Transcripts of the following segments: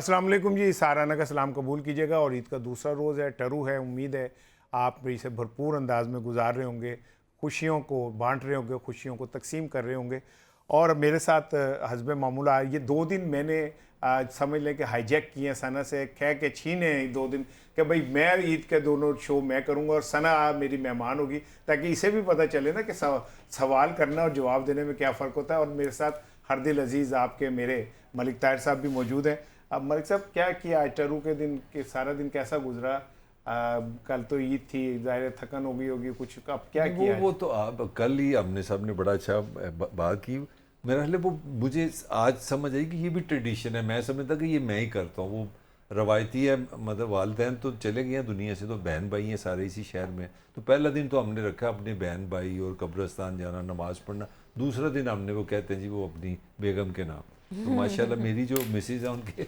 अस्सलाम वालेकुम जी, साराना का सलाम कबूल कीजिएगा। और ईद का दूसरा रोज़ है, टरू है। उम्मीद है आप इसे भरपूर अंदाज में गुजार रहे होंगे, खुशियों को बांट रहे होंगे, खुशियों को तकसीम कर रहे होंगे। और मेरे साथ हस्ब मामूला ये 2 दिन मैंने समझ लें कि हाईजैक किए हैं सना से, कह के छीने 2 दिन कि भाई मैं ईद के दोनों शो मैं करूँगा और सना मेरी मेहमान होगी, ताकि इसे भी पता चले ना कि सवाल करना और जवाब देने में क्या फ़र्क होता है। और मेरे साथ हरदिल अजीज़ आपके मेरे मलिक ताहिर साहब भी मौजूद हैं। अब मलिक साहब क्या किया आज टरू के दिन के, सारा दिन कैसा गुजरा? कल तो ईद थी, ज़ाहिर थकन हो गई होगी कुछ, अब क्या किया? वो तो आप कल ही हमने सब ने बड़ा अच्छा बात की। मेरा ख्याल वो मुझे आज समझ आई कि ये भी ट्रेडिशन है। मैं समझता कि ये मैं ही करता हूँ, वो रवायती है। मतलब वालिदैन तो चले गए हैं दुनिया से, तो बहन भाई हैं सारे इसी शहर में। तो पहला दिन तो हमने रखा अपने बहन भाई और कब्रिस्तान जाना, नमाज़ पढ़ना। दूसरा दिन हमने वो कहते हैं जी वो अपनी बेगम के नाम। तो माशाल्लाह मेरी जो मिसेज है उनके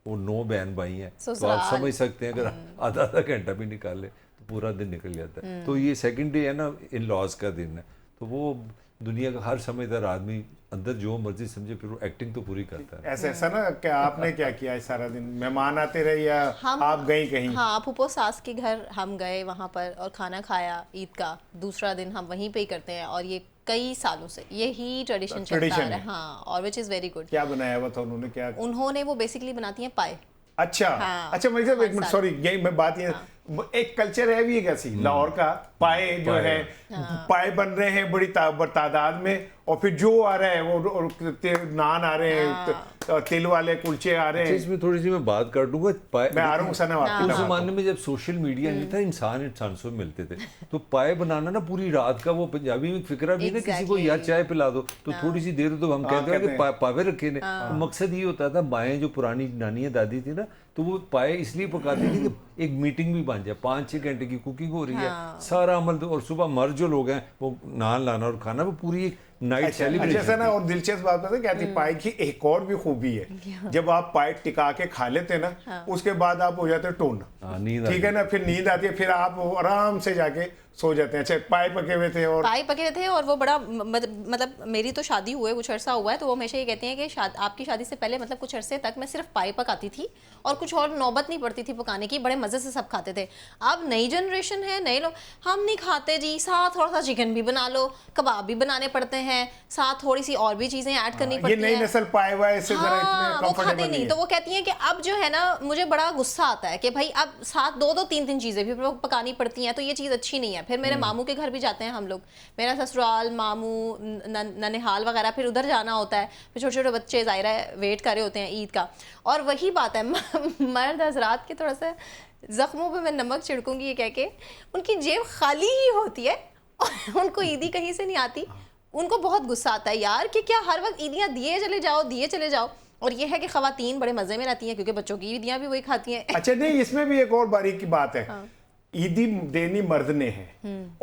वो 9 बहन भाई हैं, तो आप समझ सकते हैं अगर आधा आधा घंटा भी निकाले तो पूरा दिन निकल जाता है। तो ये सेकंड डे है ना, इन लॉज का दिन है, तो वो दुनिया का हर समझदार आदमी अंदर जो मर्जी समझे फिर वो एक्टिंग तो पूरी करता है। ऐसा ना क्या आपने क्या किया है सारा दिन? मेहमान आते रहे या आप गई कहीं? हाँ, फूफो सास के घर हम गए, वहाँ पर और खाना खाया। ईद का दूसरा दिन हम वहीं पे ही करते हैं और ये कई सालों से यही ट्रेडिशन चलता आ रहा है। हाँ, और विच इज़ वेरी गुड। क्या बनाया हुआ था उन्होंने? क्या उन्होंने वो बेसिकली बनाती हैं पाए। अच्छा हाँ, अच्छा, मैं एक मिनट सॉरी, यही मैं बात ये एक कल्चर है भी कैसी लाहौर का, पाए जो है पाए बन रहे हैं बड़ी तादाद में, और फिर जो आ रहा है वो नान आ रहे हैं, तिल वाले कुलचे आ रहे हैं। इसमें थोड़ी सी मैं बात कर दूंगा। मैं आ रहा हूँ सना, उस जमाने में जब सोशल मीडिया नहीं था, इंसान से मिलते थे, तो पाए बनाना ना पूरी रात का, वो पंजाबी में फिक्रा भी ना किसी को यार चाय पिला दो तो थोड़ी सी देर तो हम कहते हैं कि पावे रखे ने। तो मकसद ये होता था, माएँ जो पुरानी नानियाँ दादी थी ना, तो वो पाए इसलिए पकाती थी कि एक मीटिंग भी बन जाए, 5-6 घंटे की कुकिंग हो रही है, सारा अमल तो, और सुबह मर्द जो लोग हैं वो नान लाना और खाना, वो पूरी एक नाइट सेलिब्रेशन। अच्छा ना, और दिलचस्प बात पता क्या थी? पाए की एक और भी खूबी है, जब आप पाए टिका के खा लेते ना, उसके बाद आप हो जाते टोन, ठीक है ना, फिर नींद आती है, फिर आप आराम से जाके सो जाते हैं। अच्छा, पाए पके हुए थे और वो बड़ा मतलब मेरी तो शादी हुए कुछ अरसा हुआ है, तो वो हमेशा ये कहती हैं कि आपकी शादी से पहले मतलब कुछ अरसे तक मैं सिर्फ पाए पकाती थी और कुछ और नौबत नहीं पड़ती थी पकाने की, बड़े मज़े से सब खाते थे। अब नई जनरेशन है, नए लोग, हम नहीं खाते जी, साथ थोड़ा सा चिकन भी बना लो, कबाब भी बनाने पड़ते हैं, साथ थोड़ी सी और भी चीज़ें ऐड करनी पड़ती हैं। ये नई नस्ल पाए हुआ है, इससे जरा इतने वो खाते नहीं, तो वो कहती हैं कि अब जो है ना, मुझे बड़ा गुस्सा आता है कि भाई अब साथ 2-2 3-3 चीज़ें भी पकानी पड़ती हैं, तो ये चीज़ अच्छी नहीं है। फिर मेरे मामू के घर भी जाते हैं हम लोग, मेरा ससुराल, मामू, ननिहाल वगैरह, फिर उधर जाना होता है, फिर छोटे छोटे बच्चे ज़ाहिर है वेट कर रहे होते हैं ईद का। और वही बात है, मर्द हजरात के थोड़ा सा जख्मों पे मैं नमक छिड़कूंगी ये कह के, उनकी जेब खाली ही होती है और उनको ईदी कहीं से नहीं आती। उनको बहुत गुस्सा आता है यार कि क्या हर वक्त ईदियाँ दिए चले जाओ। और ये है कि ख़वातीन बड़े मज़े में रहती हैं क्योंकि बच्चों की ईदियाँ भी वही खाती हैं। अच्छा नहीं, इसमें भी एक और बारीक की बात है। ईदी देनी मर्द ने है,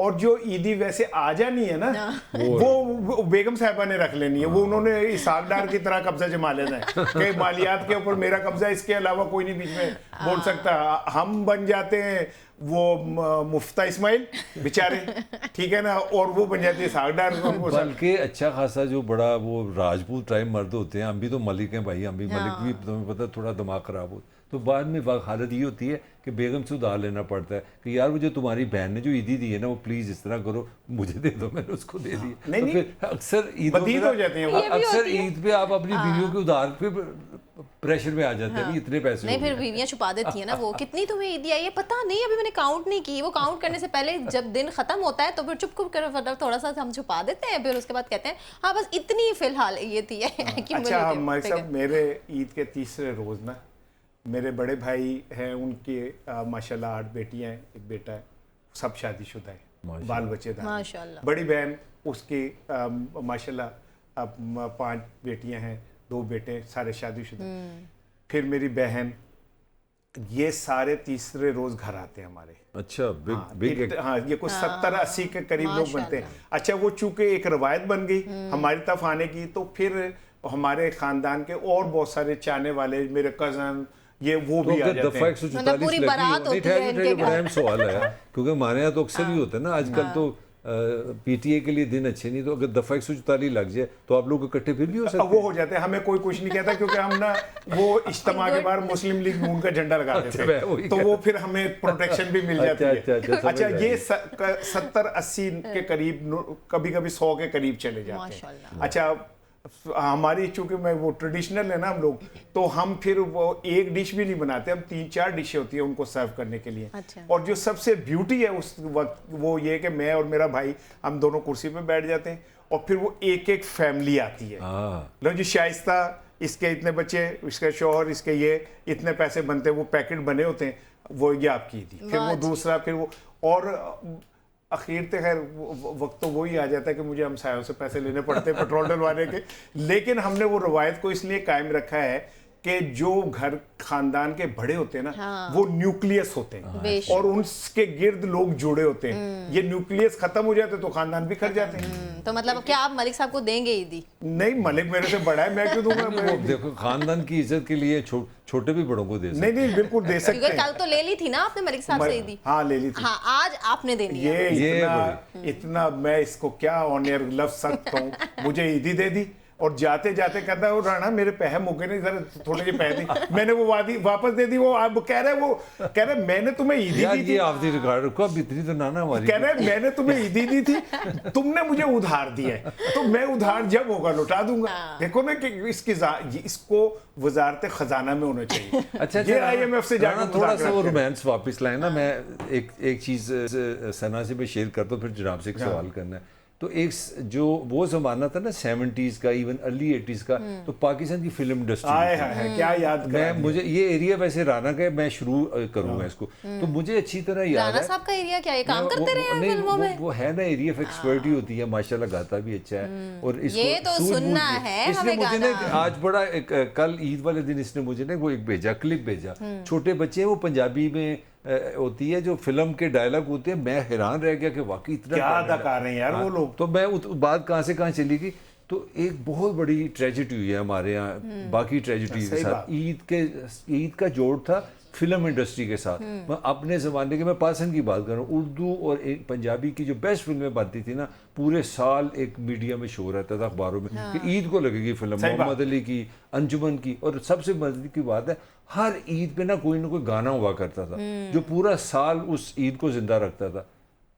और जो ईदी वैसे आ जानी है ना, वो बेगम साहबा ने रख लेनी है। वो उन्होंने इसाक डार की तरह कब्जा जमा लेना है कि मालियात के ऊपर मेरा कब्जा, इसके अलावा कोई नहीं बीच में बोल सकता। हम बन जाते हैं वो मुफ्ता इस्माइल बेचारे, ठीक है ना, और वो बन जाती है इसाक डार। बल्कि अच्छा खासा जो बड़ा वो राजपूत टाइप मर्द होते हैं, हम भी तो मलिक हैं भाई, हम भी मलिक भी, तुम्हें पता थोड़ा दिमाग खराब हो तो बाद में हालत ये होती है कि बेगम से उधार लेना पड़ता है कि यार वो जो तुम्हारी बहन ने जो ईदी दी है ना, वो प्लीज इस तरह करो, मुझे दे दो, मैंने उसको दे दी। नहीं, तो फिर अक्सर ईद हो जाते हैं, अक्सर ईद पे आप अपनी बीवियों के उधार पे प्रेशर में आ जाते हैं, इतने पैसे नहीं, फिर बीवियां छुपा देती है ना, वो कितनी तुम्हें ईदी आई है पता नहीं, अभी मैंने काउंट नहीं की। वो काउंट करने से पहले जब दिन खत्म होता है तो फिर चुप कर थोड़ा सा हम छुपा देते हैं, फिर उसके बाद कहते हैं हाँ बस इतनी फिलहाल ये थी। अच्छा हमारे साहब, मेरे ईद के तीसरे रोज ना, मेरे बड़े भाई हैं, उनके माशाल्लाह 8 बेटियां हैं, एक बेटा है, सब शादीशुदा है, बाल बच्चेदार माशाल्लाह। बड़ी बहन उसकी माशाल्लाह 5 बेटियां हैं, 2 बेटे, सारे शादीशुदा। फिर मेरी बहन, ये सारे तीसरे रोज घर आते हैं हमारे। अच्छा, बिग हाँ, ये कुछ 70-80 के करीब लोग बनते हैं। अच्छा, वो चूंकि एक रवायत बन गई हमारी तरफ आने की, तो फिर हमारे खानदान के और बहुत सारे चाहने वाले, मेरे कजन, ये वो भी आ जाते हैं। पूरी बारात होती है इनके घर। बड़ा सवाल है क्योंकि हमारे यहाँ तो अक्सर ही होता है ना आजकल, तो पीटीए के लिए दिन अच्छे नहीं, तो अगर दफ़ा 144 लग जाए तो आप लोग इकट्ठे फिर भी हो सकते वो हो जाते हैं, हमें कोई कुछ नहीं कहता, क्योंकि हम ना वो इज्तिमा के बाहर मुस्लिम लीग नून का झंडा लगा देते हैं, तो वो फिर हमें प्रोटेक्शन भी मिल जाती है। अच्छा, ये 70-80 के करीब, कभी कभी 100 के करीब चले जाते हैं। अच्छा, हमारी चूंकि मैं वो ट्रेडिशनल है ना हम लोग, तो हम फिर वो एक डिश भी नहीं बनाते, हम 3-4 डिशें होती है उनको सर्व करने के लिए। अच्छा। और जो सबसे ब्यूटी है उस वक्त वो ये कि मैं और मेरा भाई हम दोनों कुर्सी पे बैठ जाते हैं और फिर वो एक एक फैमिली आती है। लो जी, शाइस्ता, इसके इतने बच्चे, इसके शौहर, इसके ये इतने पैसे बनते हैं, वो पैकेट बने होते हैं, वो ये आपकी थी, फिर वो दूसरा, फिर वो, और आखिर तो खैर वक्त तो वही आ जाता है कि मुझे हमसायों से पैसे लेने पड़ते हैं पेट्रोल डलवाने के। लेकिन हमने वो रवायत को इसलिए कायम रखा है कि जो घर खानदान के बड़े होते हैं ना, वो न्यूक्लियस होते हैं और उनके गिर्द लोग जुड़े होते हैं। ये न्यूक्लियस खत्म हो जाते तो खानदान भी खर जाते हैं। तो मतलब क्या आप मलिक साहब को देंगे ईदी? नहीं, मलिक मेरे से बड़ा है, मैं क्यों दूंगा? देखो, खानदान की इज्जत के लिए छोटे भी बड़ों को दे सकते। नहीं, बिल्कुल दे सकते हैं। कल तो ले ली थी ना आपने मलिक साहब से ईदी? हाँ, ले ली थी। हाँ, आज आपने देनी है। ये इतना मैं इसको क्या ऑनर लफ्ज सकता हूँ, मुझे ईदी दे दी और जाते जाते कहता है, वो राणा मेरे पैसे मुके नहीं, जरा थोड़े से पैसे दी। मैंने वो वापस दे दी। वो अब कह रहे मैंने तुम्हें ईदी दी थी। ये आप रिकॉर्ड को अब इतनी तो नाना हमारी कह रहे मैंने तुम्हें ईदी दी थी, तुमने मुझे उधार दिया है, तो मैं उधार जब होगा लौटा दूंगा। देखो ना कि इसको वजारत खजाना में होना चाहिए। अच्छा, ये IMF से जाकर थोड़ा सा वो रोमांस वापस लाए ना। मैं एक चीज सना से मैं शेयर करता हूँ, फिर जनाब से एक सवाल करना है। तो एक जो वो ज़माना था ना 70s का, इवन अर्ली 80s का, तो पाकिस्तान की फिल्म इंडस्ट्री, क्या याद मैं मुझे ये एरिया वैसे राना का मैं शुरू करूंगा इसको, तो मुझे अच्छी तरह याद है। राना साहब का एरिया क्या है? काम करते रहे हैं फिल्मों में? वो है ना, एरिया ऑफ एक्सपर्टी होती है, माशाल्लाह गाता भी अच्छा है। और इसको ये तो सुनना है इसने हमें मुझे ना गाना। आज बड़ा कल ईद वाले दिन इसने मुझे ना वो एक भेजा, क्लिप भेजा। छोटे बच्चे वो पंजाबी में होती है, जो फिल्म के डायलॉग होते हैं, मैं हैरान रह गया कि वाकई इतना क्या अदाकार हैं यार वो लोग। तो मैं बात कहाँ से कहाँ चली गई, तो एक बहुत बड़ी ट्रेजेडी हुई है हमारे यहाँ बाकी ट्रेजेडी के साथ। ईद का जोड़ था फिल्म इंडस्ट्री के साथ। मैं अपने ज़माने के, मैं पाकिस्तान की बात कर रहा हूँ, उर्दू और पंजाबी की जो बेस्ट फिल्में बनती थी ना, पूरे साल एक मीडिया में शो रहता था अखबारों में कि ईद को लगेगी फिल्म, मोहम्मद अली की, अंजुमन की। और सबसे मजे की बात है, हर ईद पे ना कोई गाना हुआ करता था जो पूरा साल उस ईद को जिंदा रखता था।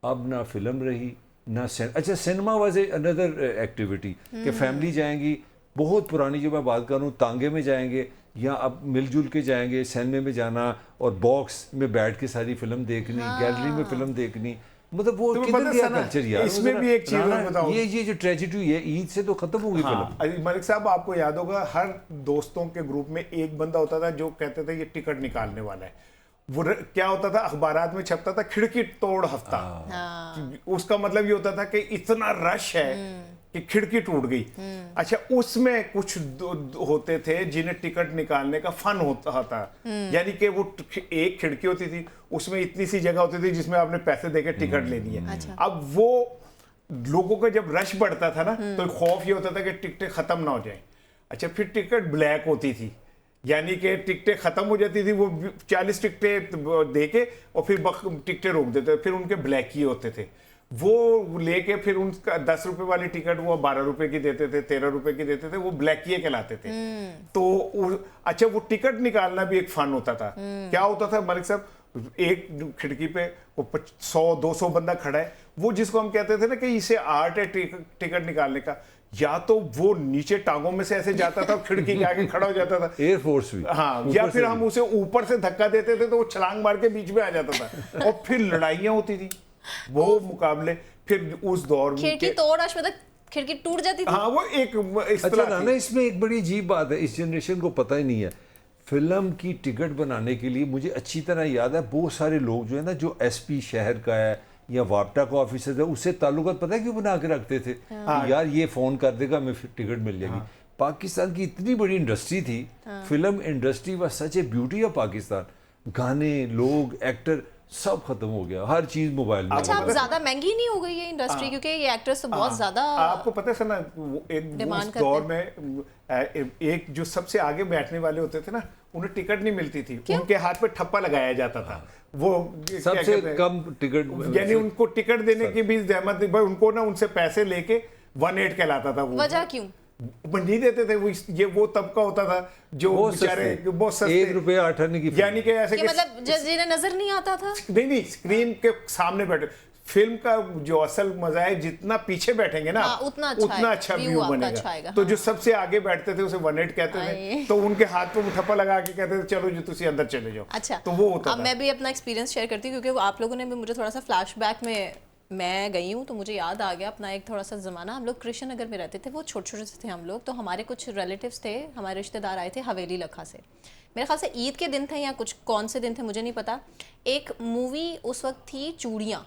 अब ना फिल्म रही ना अच्छा, सिनेमा वाज अनदर एक्टिविटी कि फैमिली जाएंगी, बहुत पुरानी जो मैं बात कर रहा हूँ, तांगे में जाएंगे या अब मिलजुल के जाएंगे, सिनेमा में जाना और बॉक्स में बैठ के सारी फिल्म देखनी, गैलरी में फिल्म देखनी, मतलब वो किधर गया कल्चर यार। इसमें भी एक चीज बताऊं, ये जो ट्रेजेडी है ईद से तो खत्म हो गई फिल्म। मलिक साहब, आपको याद होगा हर दोस्तों के ग्रुप में एक बंदा होता था जो कहते थे ये टिकट निकालने वाला है। वो क्या होता था, अखबारात में छपता था खिड़की तोड़ हफ्ता। उसका मतलब ये होता था कि इतना रश है कि खिड़की टूट गई। अच्छा, उसमें कुछ होते थे जिन्हें टिकट निकालने का फन होता था, यानी कि वो एक खिड़की होती थी, उसमें इतनी सी जगह होती थी जिसमें आपने पैसे देके टिकट लेनी है। अच्छा। अब वो लोगों का जब रश बढ़ता था ना, तो खौफ ये होता था कि टिकटें खत्म ना हो जाए। अच्छा, फिर टिकट ब्लैक होती थी, यानी कि टिकटें खत्म हो जाती थी, वो 40 टिकटें दे के और फिर टिकटें रोक देते, फिर उनके ब्लैक ही होते थे। वो लेके फिर उनका 10 रुपए वाली टिकट वो 12 रुपए की देते थे, 13 रुपए की देते थे, वो ब्लैकिए कहलाते थे। तो अच्छा, वो टिकट निकालना भी एक फन होता था। क्या होता था मलिक साहब, एक खिड़की पे 100-200 बंदा खड़ा है, वो जिसको हम कहते थे ना कि इसे आर्ट है टिकट निकालने का, या तो वो नीचे टांगों में से ऐसे जाता था, खिड़की के आगे खड़ा हो जाता था, एयरफोर्स भी, हाँ, या फिर हम उसे ऊपर से धक्का देते थे तो वो छलांग मार के बीच में आ जाता था। और फिर लड़ाइयाँ होती थी, वो मुकाबले। फिर उस दौर में खिड़की तोड़ मतलब खिड़की टूट जाती थी। हाँ, वो एक अच्छा ना, इसमें एक बड़ी अजीब बात है, इस जनरेशन को पता ही नहीं है। फिल्म की टिकट बनाने के लिए मुझे अच्छी तरह याद है, बहुत सारे लोग जो है ना, जो SP शहर का है या वापटा का ऑफिसर है, उससे ताल्लुकात पता है क्यों बना के रखते थे? यार ये फोन कर देगा, मैं टिकट मिल जाएगी। पाकिस्तान की इतनी बड़ी इंडस्ट्री थी, film industry was such A beauty of Pakistan. गाने, लोग, एक्टर सब खत्म हो गया, हर चीज मोबाइल में। अच्छा, अब ज्यादा महंगी नहीं हो गई है इंडस्ट्री, क्योंकि ये एक्टर्स तो बहुत ज्यादा, आपको पता है ना, एक दौर में एक जो सबसे आगे बैठने वाले होते थे ना, उन्हें टिकट नहीं मिलती थी, उनके हाथ पे ठप्पा लगाया जाता था। वो क्या सबसे कहते हैं? कम टिकट, यानी उनको टिकट देने की भी जहमत नहीं भाई, उनको ना उनसे पैसे लेके 1/8 कहलाता था वो। वजह क्यों? वो नहीं देते थे, वो तबका होता था जो बेचारे बहुत सस्ते, 1 रुपया 8 आने की, यानी कि ऐसे कि कि मतलब जिन्हें नजर नहीं आता था। नहीं स्क्रीन के सामने बैठे। फिल्म का जो असल मजा है, जितना पीछे बैठेंगे ना हाँ, उतना अच्छा व्यू आपका बनेगा। अच्छा आएगा, तो हाँ। जो सबसे आगे बैठते थे उसे 1/8 कहते थे, तो उनके हाथ पे ठप्पा लगा के कहते थे चलो जी तुसी अंदर चले जाओ। अच्छा, तो वो होता अब था। मैं भी अपना एक्सपीरियंस शेयर करती हूँ, क्योंकि आप लोगों ने भी मुझे थोड़ा सा फ्लैशबैक में मैं गई हूँ, तो मुझे याद आ गया अपना एक थोड़ा सा ज़माना। हम लोग कृष्ण नगर में रहते थे, वो छोटे छोटे से थे हम लोग, तो हमारे कुछ रिलेटिव्स थे, हमारे रिश्तेदार आए थे हवेली लखा से। मेरे ख्याल से ईद के दिन थे या कुछ कौन से दिन थे मुझे नहीं पता। एक मूवी उस वक्त थी चूड़ियाँ।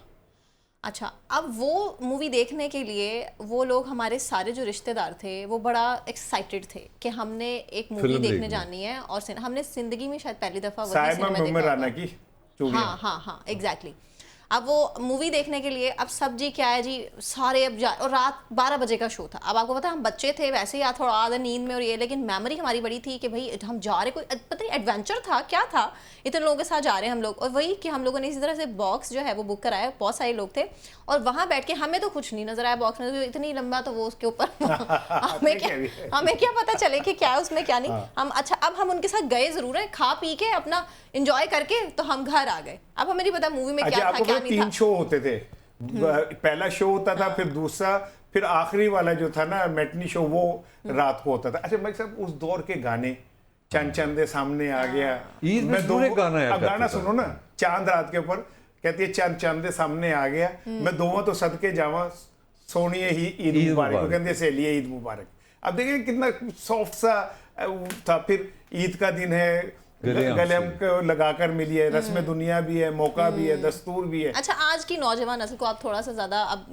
अच्छा, अब वो मूवी देखने के लिए वो लोग, हमारे सारे जो रिश्तेदार थे, वो बड़ा एक्साइटेड थे कि हमने एक मूवी देखने जानी है। और हमने जिंदगी में शायद पहली दफ़ा वही सिनेमा देखा राना की चूड़ियां। हाँ एग्जैक्टली। अब वो मूवी देखने के लिए, अब सब जी क्या है जी, सारे अब जा, और रात 12 बजे का शो था। अब आपको पता है हम बच्चे थे वैसे ही, या थोड़ा आधा नींद में और ये, लेकिन मेमोरी हमारी बड़ी थी कि भाई हम जा रहे, कोई पता नहीं एडवेंचर था क्या था, इतने लोगों के साथ जा रहे हैं हम लोग। और वही कि हम लोगों ने इसी तरह से बॉक्स जो है वो बुक कराया, बहुत सारे लोग थे, और वहाँ बैठ के हमें तो कुछ नहीं नजर आया बॉक्स में, तो इतनी लंबा तो वो उसके ऊपर हमें क्या पता चले कि क्या है उसमें क्या नहीं। हम अच्छा, अब हम उनके साथ गए जरूर है, खा पी के अपना एंजॉय करके तो हम घर आ गए। अब हमें नहीं पता मूवी में क्या था क्या नहीं था। 3 शो होते थे, पहला शो होता था, फिर दूसरा, फिर आखिरी वाला जो था ना मैटनी शो, वो रात को होता था। अच्छा मैं साहब उस दौर के गाने, चंद चंदे सामने आ गया, ईद में पूरे गाना याद करता गाना था। सुनो ना, चांद रात के ऊपर कहती है चंद चंदे सामने आ गया, मैं दोवां तो सदके जावा, सोनिए ही ईद मुबारक, वो कहती है सहेलिए ईद मुबारक। अब देखिए कितना सॉफ्ट सा था। फिर ईद का दिन है, गले हमको लगाकर मिली है, रस्म दुनिया भी है, मौका भी है, दस्तूर भी है। अच्छा, आज की नौजवान नस्ल को आप थोड़ा सा ज़्यादा अब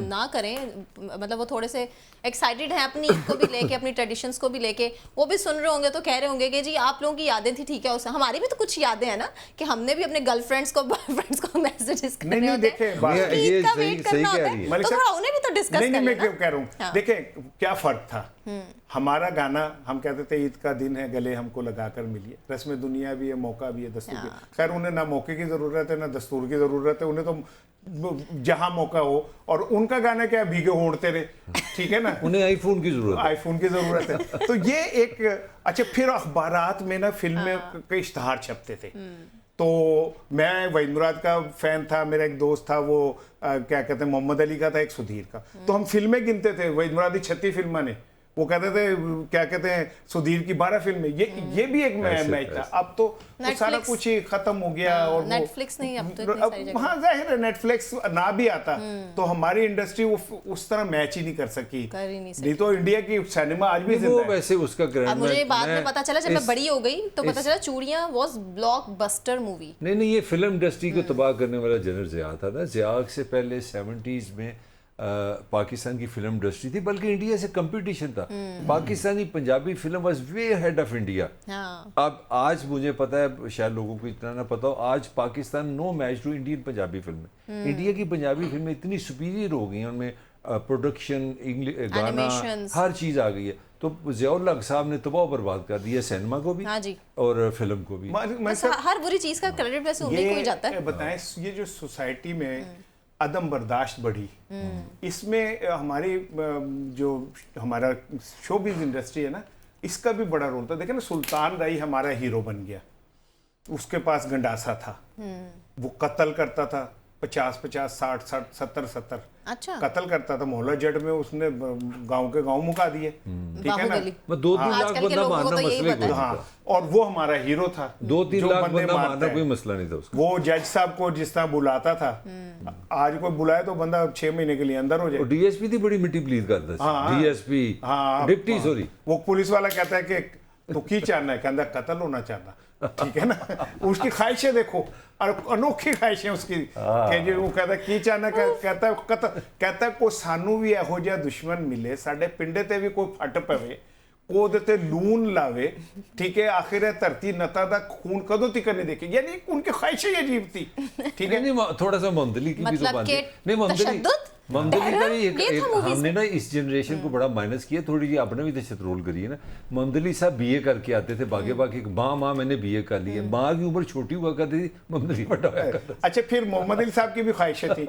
ना करें, मतलब वो थोड़े से एक्साइटेड हैं अपनी ईद को भी लेके, अपनी ट्रेडिशंस को भी लेके, वो भी सुन रहे होंगे तो कह रहे होंगे कि जी आप लोगों की यादें थी, ठीक है, उससे हमारी भी तो कुछ यादें हैं ना, कि हमने भी अपने गर्लफ्रेंड्स को, बॉयफ्रेंड्स को मैसेजेस करने होते हैं, ये ईद का सही वेट करना होता है, तो थोड़ा उन्हें भी तो डिस्कस नहीं करना। मैं क्यों कह रहा हूँ, देखें क्या फर्क था। हमारा गाना हम कहते थे ईद का दिन है, गले हमको लगाकर मिलिए, रस्म दुनिया भी है, मौका भी है, दस्तूर भी। खैर उन्हें ना मौके की जरूरत है ना दस्तूर की जरूरत है, उन्हें तो जहां मौका हो। और उनका गाना क्या, भीगे होड़ तेरे, ठीक है ना, उन्हें आईफोन की जरूरत है, आईफोन की जरूरत है। तो ये एक अच्छा, फिर अखबारात में ना फिल्में के इश्तहार छपते थे। तो मैं वहीद मुराद का फैन था, मेरा एक दोस्त था वो क्या कहते हैं मोहम्मद अली का था, एक सुधीर का। तो हम फिल्में गिनते थे, वहीद मुराद की 36 फिल्में ने, वो कहते थे क्या कहते हैं सुधीर की 12 फिल्में। ये भी एक मैच था। अब तो सारा कुछ ही खत्म हो गया। और नेटफ्लिक्स नहीं, अब तो इतनी सारी जगह। हाँ जाहिर है नेटफ्लिक्स ना भी आता तो हमारी इंडस्ट्री उस तरह मैच ही नहीं कर सकी। नहीं तो इंडिया की सिनेमा आज भी जिंदा है। वैसे उसका अब मुझे बाद में पता चला, जब मैं बड़ी हो गई तो पता चला चूड़ियां वाज ब्लॉकबस्टर मूवी। नहीं ये फिल्म इंडस्ट्री को तबाह करने वाला जनरल ज़िया था ना। ज़िया से पहले 70s में पाकिस्तान की फिल्म इंडस्ट्री थी, बल्कि इंडिया से कंपटीशन था। Pakistani Punjabi film was way head of India. अब आज मुझे पता है, शायद लोगों को इतना ना पता हो, आज Pakistan no match to Indian Punjabi फिल्में। इंडिया की पंजाबी फिल्में इतनी सुपीरियर हो गई हैं, उनमें प्रोडक्शन, गाना, हर चीज़ आ गई है। तो ज़ियाउल हक साहब ने तबाह बर्बाद कर दिया सिनेमा को भी, हाँ जी, और फिल्म को भी। हर बुरी चीज़ का क्रेडिट वैसे उन्हीं को ही जाता है। बताएं, ये जो सोसाइटी में अदम बर्दाश्त बढ़ी, इसमें हमारी जो हमारा शोबिज़ इंडस्ट्री है ना, इसका भी बड़ा रोल था। देखें ना, सुल्तान राई हमारा हीरो बन गया, उसके पास गंडासा था, वो कत्ल करता था 50-50, 60-60, 70-70 अच्छा, कत्ल करता था। मोहल्ला जट में उसने गांव के गांव मुका दिए, ठीक है ना। 2-3 लाख बंदा मारना मसले को, हाँ, और वो हमारा हीरो था। 2-3 लाख बंदा मारना कोई मसला नहीं था उसका। वो जज साहब को जिस तरह बुलाता था, आज कोई बुलाए तो बंदा 6 महीने के लिए अंदर हो जाए। डीएसपी थी बड़ी मिट्टी प्लीज करता था, डीएसपी, डिप्टी, सॉरी। वो पुलिस वाला कहता है कि तू की चाहना है, कहता कत्ल होना चाहता, ठीक है ना। उसकी ख्वाहिशें देखो, और अनोखी ख्वाहिशें उसकी, कि जो वो कहता की चाहना, कहता है कत्ल, कहता है को सानू भी ਇਹੋ ਜਿਹਾ दुश्मन मिले, साडे पिंडे ते भी कोई फट पवे, ਉਹਦੇ ਤੇ लून लावे, ठीक है, आखिर धरती नता दा खून कदों तक नहीं देखे। यानी उनकी ख्वाहिशें अजीब थी, ठीक है। नहीं थोड़ा सा मोहम्मदी की भी तो बात है। नहीं मोहम्मदी मोहम्मद अली का भी एक, ये था एक movies हमने ना इस जनरेशन को बड़ा माइनस किया, थोड़ी जी आपने भी दहशत रोल करी है ना। मोहम्मद अली साहब बीए करके आते थे, भागे भागे माँ मैंने बीए कर ली है, माँ की उम्र छोटी हुआ करती थी, मोहम्मद अली बड़ा हुआ करता था। अच्छा, फिर मोहम्मद अली साहब की भी ख्वाहिशें थी।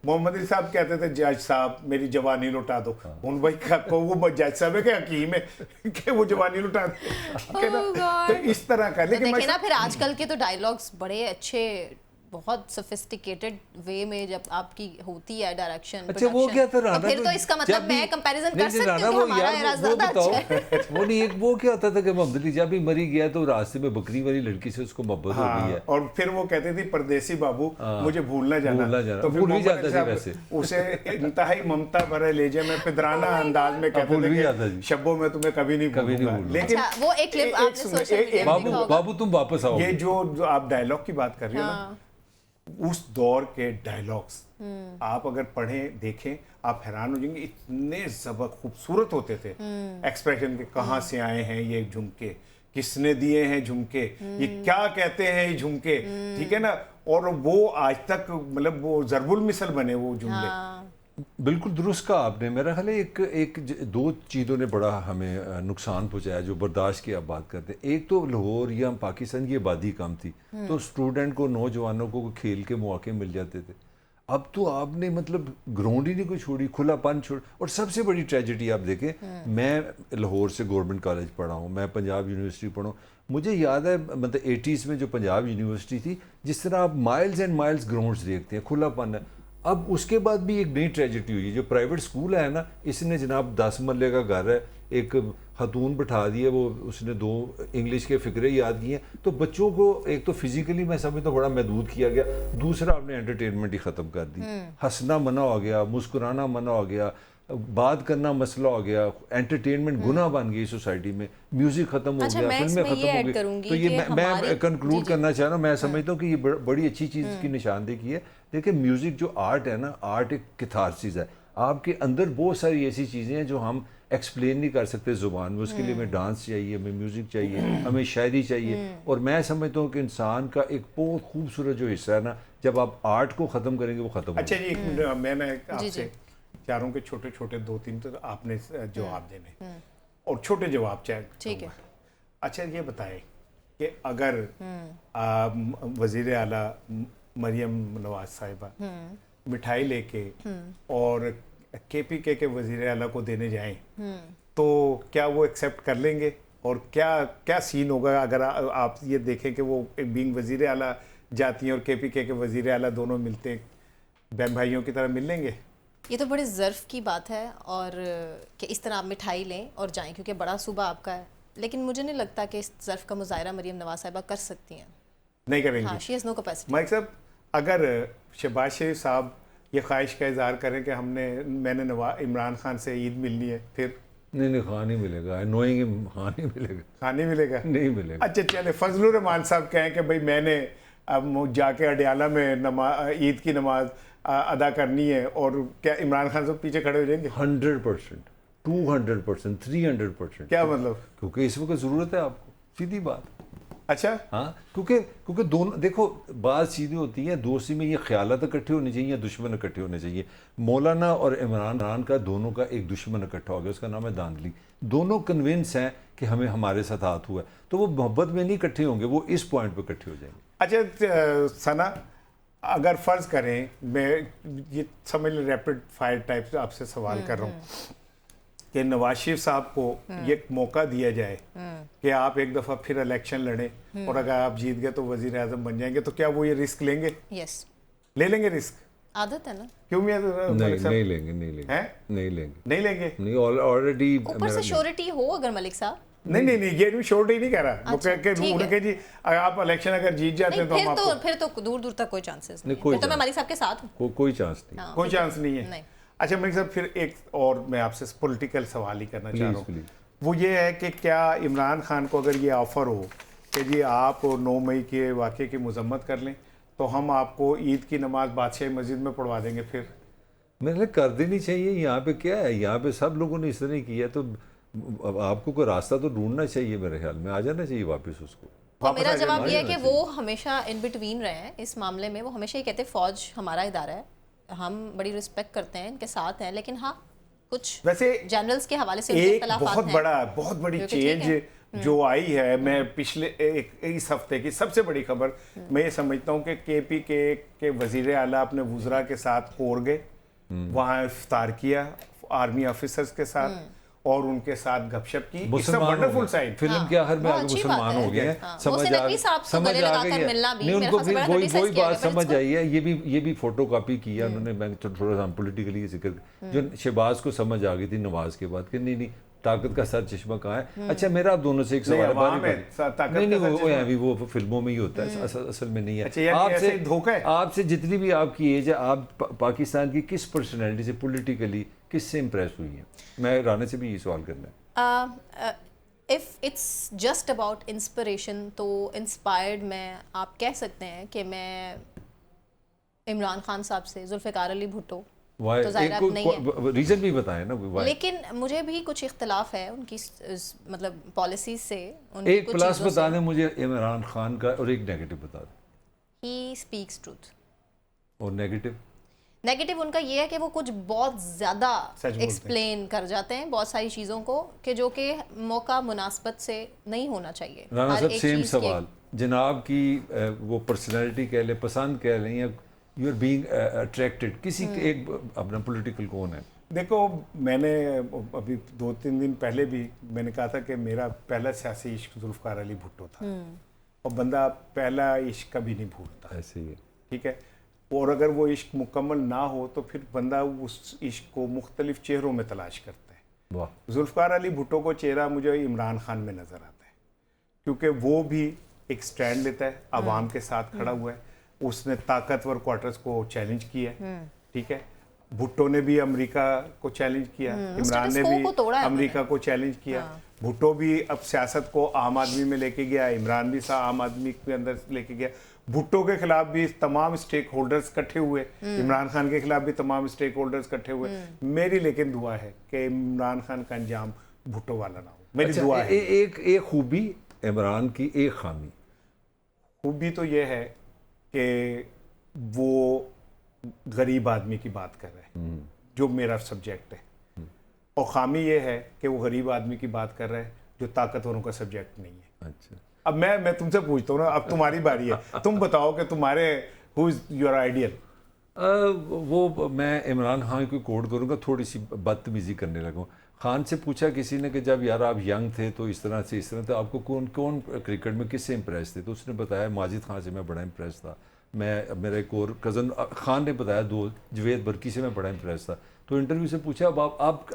मोहम्मद अली साहब कहते थे जज साहब मेरी जवानी लुटा दो, उन भाई को वो जज साहब है कि हकीम है कि वो जवानी लुटा दे, ठीक है ना। तो इस तरह का, तो लेकिन देखिए ना, फिर आजकल के तो डायलॉग्स बड़े अच्छे, बहुत सोफिस्टिकेटेड वे में जब आपकी होती है डायरेक्शन। अच्छा वो क्या था राना, तो फिर तो इसका मतलब मैं कंपैरिजन कर सकती हूँ कि हमारा एरा ज्यादा अच्छा है। वो नहीं, एक वो क्या होता था कि मोहम्मद अली जब भी मरी गया तो रास्ते में बकरी वाली लड़की से उसको मोहब्बत हो गई है, और फिर वो कहते थे परदेसी बाबू मुझे भूलना भूलना जाना, जाना। तो फिर भूल भी मोहम्मद जाता अली था साहब वैसे। उसे इंतहाई ममता भरे लेजे में पिदराना अंदाज में भूल कहते भी जाता थे जी। कि शब्बों में तुम्हें कभी नहीं कभी नहीं भूलूंगा। भूलूंगा। लेकिन अच्छा, वो एक क्लिप आपने सुनिए, सोशल मीडिया पे बाबू देखा होगा। बाबू तुम वापस आओ। ये जो आप डायलॉग की बात कर रहे हो ना, उस दौर के डायलॉग्स आप अगर पढ़ें देखें आप हैरान हो जाएंगे, इतने जबर खूबसूरत होते थे एक्सप्रेशन के। कहाँ से आए हैं ये झुमके, किसने दिए हैं झुमके, ये क्या कहते हैं ये झुमके, ठीक है ना। और वो आज तक मतलब वो जरबुल मिसल बने वो जुमले। बिल्कुल दुरुस्त कहा आपने। मेरा ख्याल है दो चीज़ों ने बड़ा हमें नुकसान पहुंचाया जो बर्दाश्त की आप बात करते हैं। एक तो लाहौर या पाकिस्तान की आबादी कम थी, तो स्टूडेंट को, नौजवानों को खेल के मौके मिल जाते थे। अब तो आपने मतलब ग्राउंड ही नहीं कोई छोड़ी, खुलापन छोड़। और सबसे बड़ी ट्रेजेडी आप देखें, मैं लाहौर से गवर्नमेंट कॉलेज पढ़ा हूँ, मैं पंजाब यूनिवर्सिटी पढ़ा हूँ, मुझे याद है मतलब 80s में जो पंजाब यूनिवर्सिटी थी, जिस तरह आप माइल्स एंड माइल्स ग्राउंड्स देखते हैं, खुलापन है। अब उसके बाद भी एक नई ट्रेजेडी हुई है, जो प्राइवेट स्कूल है ना, इसने जनाब 10 मरले का घर है, एक खतून बिठा दी है, वो उसने 2 इंग्लिश के फ़िक्रे याद किए हैं, तो बच्चों को एक तो फिजिकली मैं समझता हूँ बड़ा महदूद किया गया, दूसरा आपने एंटरटेनमेंट ही ख़त्म कर दी। हंसना मना हो गया, मुस्कुराना मना हो गया, बात करना मसला हो गया, एंटरटेनमेंट गुनाह बन गई सोसाइटी में, म्यूजिक खत्म हो अच्छा, गया, मैं फिल्में इसमें खत्म ये हो ऐड गई। करूंगी तो ये कि मैं हमारी- कंक्लूड जी, करना चाह रहा हूँ, मैं समझता हूँ कि ये बड़ी अच्छी चीज़ की निशानदेही की है। देखिए म्यूज़िक जो आर्ट है ना, आर्ट एक कैथारसिस है, आपके अंदर बहुत सारी ऐसी चीज़ें हैं जो हम एक्सप्लेन नहीं कर सकते ज़ुबान में, उसके लिए हमें डांस चाहिए, हमें म्यूज़िक चाहिए, हमें शायरी चाहिए। और मैं समझता हूँ कि इंसान का एक बहुत खूबसूरत जो हिस्सा है ना, जब आप आर्ट को ख़त्म करेंगे वो ख़त्म अच्छा होगा। जी, एक मिनट, मैंने जी, आपसे चारों के छोटे छोटे 2-3 तो आपने जवाब देने और छोटे जवाब चाहे। ठीक है। अच्छा ये बताएं कि अगर वजीर आला मरियम नवाज साहिबा मिठाई लेके और केपीके के वजीर आला को देने जाएं, तो क्या वो एक्सेप्ट कर लेंगे? और क्या क्या सीन होगा अगर आप ये देखें कि वो बीइंग वजीर आला जाती हैं और केपीके के वजीर आला दोनों मिलते हैं, बहन भाइयों की तरह मिल लेंगे? ये तो बड़े ज़र्फ़ की बात है, और कि इस तरह आप मिठाई लें और जाएं, क्योंकि बड़ा सूबा आपका है। लेकिन मुझे नहीं लगता कि इस ज़र्फ़ का मुज़ाहरा मरीम नवाज साहिबा कर सकती हैं। नहीं करेंगे। हाँ, she has no capacity. Mike साहब, अगर शहबाज शरीफ साहब ये ख्वाहिश का इजहार करें कि मैंने इमरान खान से ईद मिलनी है, फिर नहीं खान नहीं मिलेगा, नोएंगे खान नहीं मिलेगा, खान नहीं मिलेगा? नहीं मिलेगा। अच्छा चले, फजलुर रहमान साहब कहें कि भाई मैंने अब जाके अडियाला में ईद की नमाज अदा करनी है, और क्या इमरान खान साहब पीछे खड़े हो जाएंगे? 100%, 200%, 300%। क्या मतलब? क्योंकि इस वक्त ज़रूरत है आपको, सीधी बात। अच्छा, हाँ, क्योंकि दोनों देखो बात सीधी होती है, दोस्ती में ये ख्यालात इकट्ठे होने चाहिए या दुश्मन इकट्ठे होने चाहिए। मौलाना और इमरान का दोनों का एक दुश्मन इकट्ठा हो गया, उसका नाम है धांधली। दोनों कन्विंस हैं कि हमें हमारे साथ हाथ हुआ है, तो वो मोहब्बत में नहीं इकट्ठे होंगे, वो इस पॉइंट पर इकट्ठे हो जाएंगे। अच्छा सना, अगर फ़र्ज करें, मैं ये समझ लें रैपिड फायर टाइप आपसे सवाल कर रहा हूँ कि नवाज शरीफ साहब को ये मौका दिया जाए कि आप एक दफ़ा फिर इलेक्शन लड़ें और अगर आप जीत गए तो वजीर आज़म बन जाएंगे, तो क्या वो ये रिस्क लेंगे? यस, ले लेंगे रिस्क? आदत है ना। नहीं क्यों नहीं लेंगे, हैं? नहीं लेंगे, नहीं लेंगे? नहीं ऑलरेडी ऊपर से श्योरिटी हो अगर मलिक साहब। नहीं, ये भी श्योरिटी नहीं कह रहा। वो अच्छा, कह ठीक उन्होंने है। जी अगर आप इलेक्शन अगर जीत जाते हैं तो हम आपको फिर तो दूर दूर तक कोई चांसेस नहीं, नहीं कोई है। फिर तो मैं चांस- मलिक साहब के साथ हूँ। कोई चांस नहीं। हाँ, कोई चांस नहीं है। नहीं। अच्छा मलिक साहब, फिर एक और मैं आपसे पॉलिटिकल सवाल ही करना चाह रहा हूँ। प्लीज। वो ये है कि क्या इमरान खान को अगर ये ऑफ़र हो कि जी आप 9 मई के वाक़े की मजम्मत कर लें तो हम आपको ईद की नमाज बादशाही मस्जिद में पढ़वा देंगे, फिर मैंने कर देनी चाहिए। यहाँ पे क्या है, यहाँ पे सब लोगों ने इस तरह किया, तो अब आपको कोई रास्ता तो ढूंढना चाहिए, मेरे ख्याल में आ जाना चाहिए वापस उसको। तो मेरा आ जवाब जाना ये है कि चाहिए। वो हमेशा इन बिटवीन रहे हैं इस मामले में। वो हमेशा ये कहते हैं फौज हमारा इदारा है, हम बड़ी रिस्पेक्ट करते हैं, इनके साथ हैं, लेकिन हाँ कुछ वैसे जनरल्स के हवाले से उनके एक इख्तलाफात हैं। बहुत बड़ी जो कि ठीक चेंज जो आई है, मैं पिछले इस हफ्ते की सबसे बड़ी खबर मैं ये समझता हूँ कि केपी के वजीर आला अपने वुज़रा के साथ कोर गए, वहाँ इफ्तार किया आर्मी ऑफिसर्स के साथ और उनके साथ गपशप की। It's a wonderful sign. Film के आखिर में बहुत आगे अच्छी मुसलमान बात हो गए है। हैं, हाँ, समझ मुहसिन आ नकवी साहब से समझ गले आ लगाकर गई है। मिलना भी नहीं, मेरे उनको ख्याल से बड़ा वही criticize वही किया बात गया, but समझ it's आई है। ये भी फोटो कॉपी किया उन्होंने, मैं थोड़ा सा पॉलिटिकली ये जिक्र, जो शहबाज को समझ आ गई थी नवाज के बाद कि नहीं ताकत का सर चश्मा कहाँ है। अच्छा, मेरा आप दोनों से एक सवाल है, नहीं वो फिल्मों में ही होता है, असल में नहीं है। आपसे जितनी भी आपकी एज है, आप पाकिस्तान की किस पर्सनैलिटी से पॉलिटिकली किससे इम्प्रेस हुई है? मैं राना से भी ये सवाल करना है। If it's just about inspiration, तो इंस्पायर्ड मैं आप कह सकते हैं कि मैं इमरान खान साहब से, जुल्फ़िकार अली भुट्टो, तो ज़ाहिर अब नहीं है, रीजन भी बताएं ना why? लेकिन मुझे भी कुछ इख्तलाफ है उनकी मतलब पॉलिसीज से। एक प्लस बता दें मुझे इमरान खान का और एक नेगेटिव बता दें। He speaks truth. और नेगेटिव उनका ये है कि वो कुछ बहुत ज़्यादा एक्सप्लेन कर जाते हैं बहुत सारी चीज़ों को, कि जो कि मौका मुनासबत से नहीं होना चाहिए। राना साहब, सेम सवाल जनाब की वो पर्सनैलिटी कह लें, पसंद कह लें, या यू आर बीइंग अट्रैक्टेड किसी एक अपना पॉलिटिकल कौन है? देखो, मैंने अभी 2-3 दिन पहले भी मैंने कहा था कि मेरा पहला सियासी इश्क जुल्फ़िकार अली भुट्टो था, और बंदा पहला इश्क कभी नहीं भूलता। ऐसे ही है, ठीक है। और अगर वो इश्क मुकम्मल ना हो तो फिर बंदा उस इश्क को मुख्तलिफ चेहरों में तलाश करता है। वाह। जुल्फ़िकार अली भुट्टो को चेहरा मुझे इमरान खान में नज़र आता है, क्योंकि वो भी एक स्टैंड लेता है, आवाम के साथ खड़ा हुआ है, उसने ताकतवर क्वार्टर्स को चैलेंज किया है। ठीक है। भुट्टो ने भी अमेरिका को चैलेंज किया, इमरान ने भी अमेरिका को चैलेंज किया। भुट्टो भी अब सियासत को आम आदमी में लेके गया, इमरान भी आम आदमी के अंदर लेके गया। भुट्टो के खिलाफ भी तमाम स्टेक होल्डर्स इकट्ठे हुए, इमरान खान के खिलाफ भी तमाम स्टेक होल्डर्स इकट्ठे हुए। मेरी लेकिन दुआ है कि इमरान खान का अंजाम भुट्टो वाला ना हो, मेरी दुआ है। एक खूबी इमरान की, एक खामी। खूबी तो ये है कि वो गरीब आदमी की बात कर रहे हैं, जो मेरा सब्जेक्ट है, और खामी ये है कि वो गरीब आदमी की बात कर रहे हैं जो ताकतवरों का सब्जेक्ट नहीं है। अच्छा, अब मैं तुमसे पूछता हूँ ना, अब तुम्हारी बारी है, तुम बताओ कि तुम्हारे हु इज योर आइडियल? वो मैं इमरान खान को कोड करूँगा, थोड़ी सी बदतमीजी करने लगूँ। खान से पूछा किसी ने कि जब यार आप यंग थे तो इस तरह से तो आपको कौन क्रिकेट में किससे इम्प्रेस थे? तो उसने बताया माजिद खान से मैं बड़ा इम्प्रेस था। मेरा एक और कज़न खान ने बताया, दो जवेद बरकी से मैं बड़ा इम्प्रेस था। तो इंटरव्यू से पूछा अब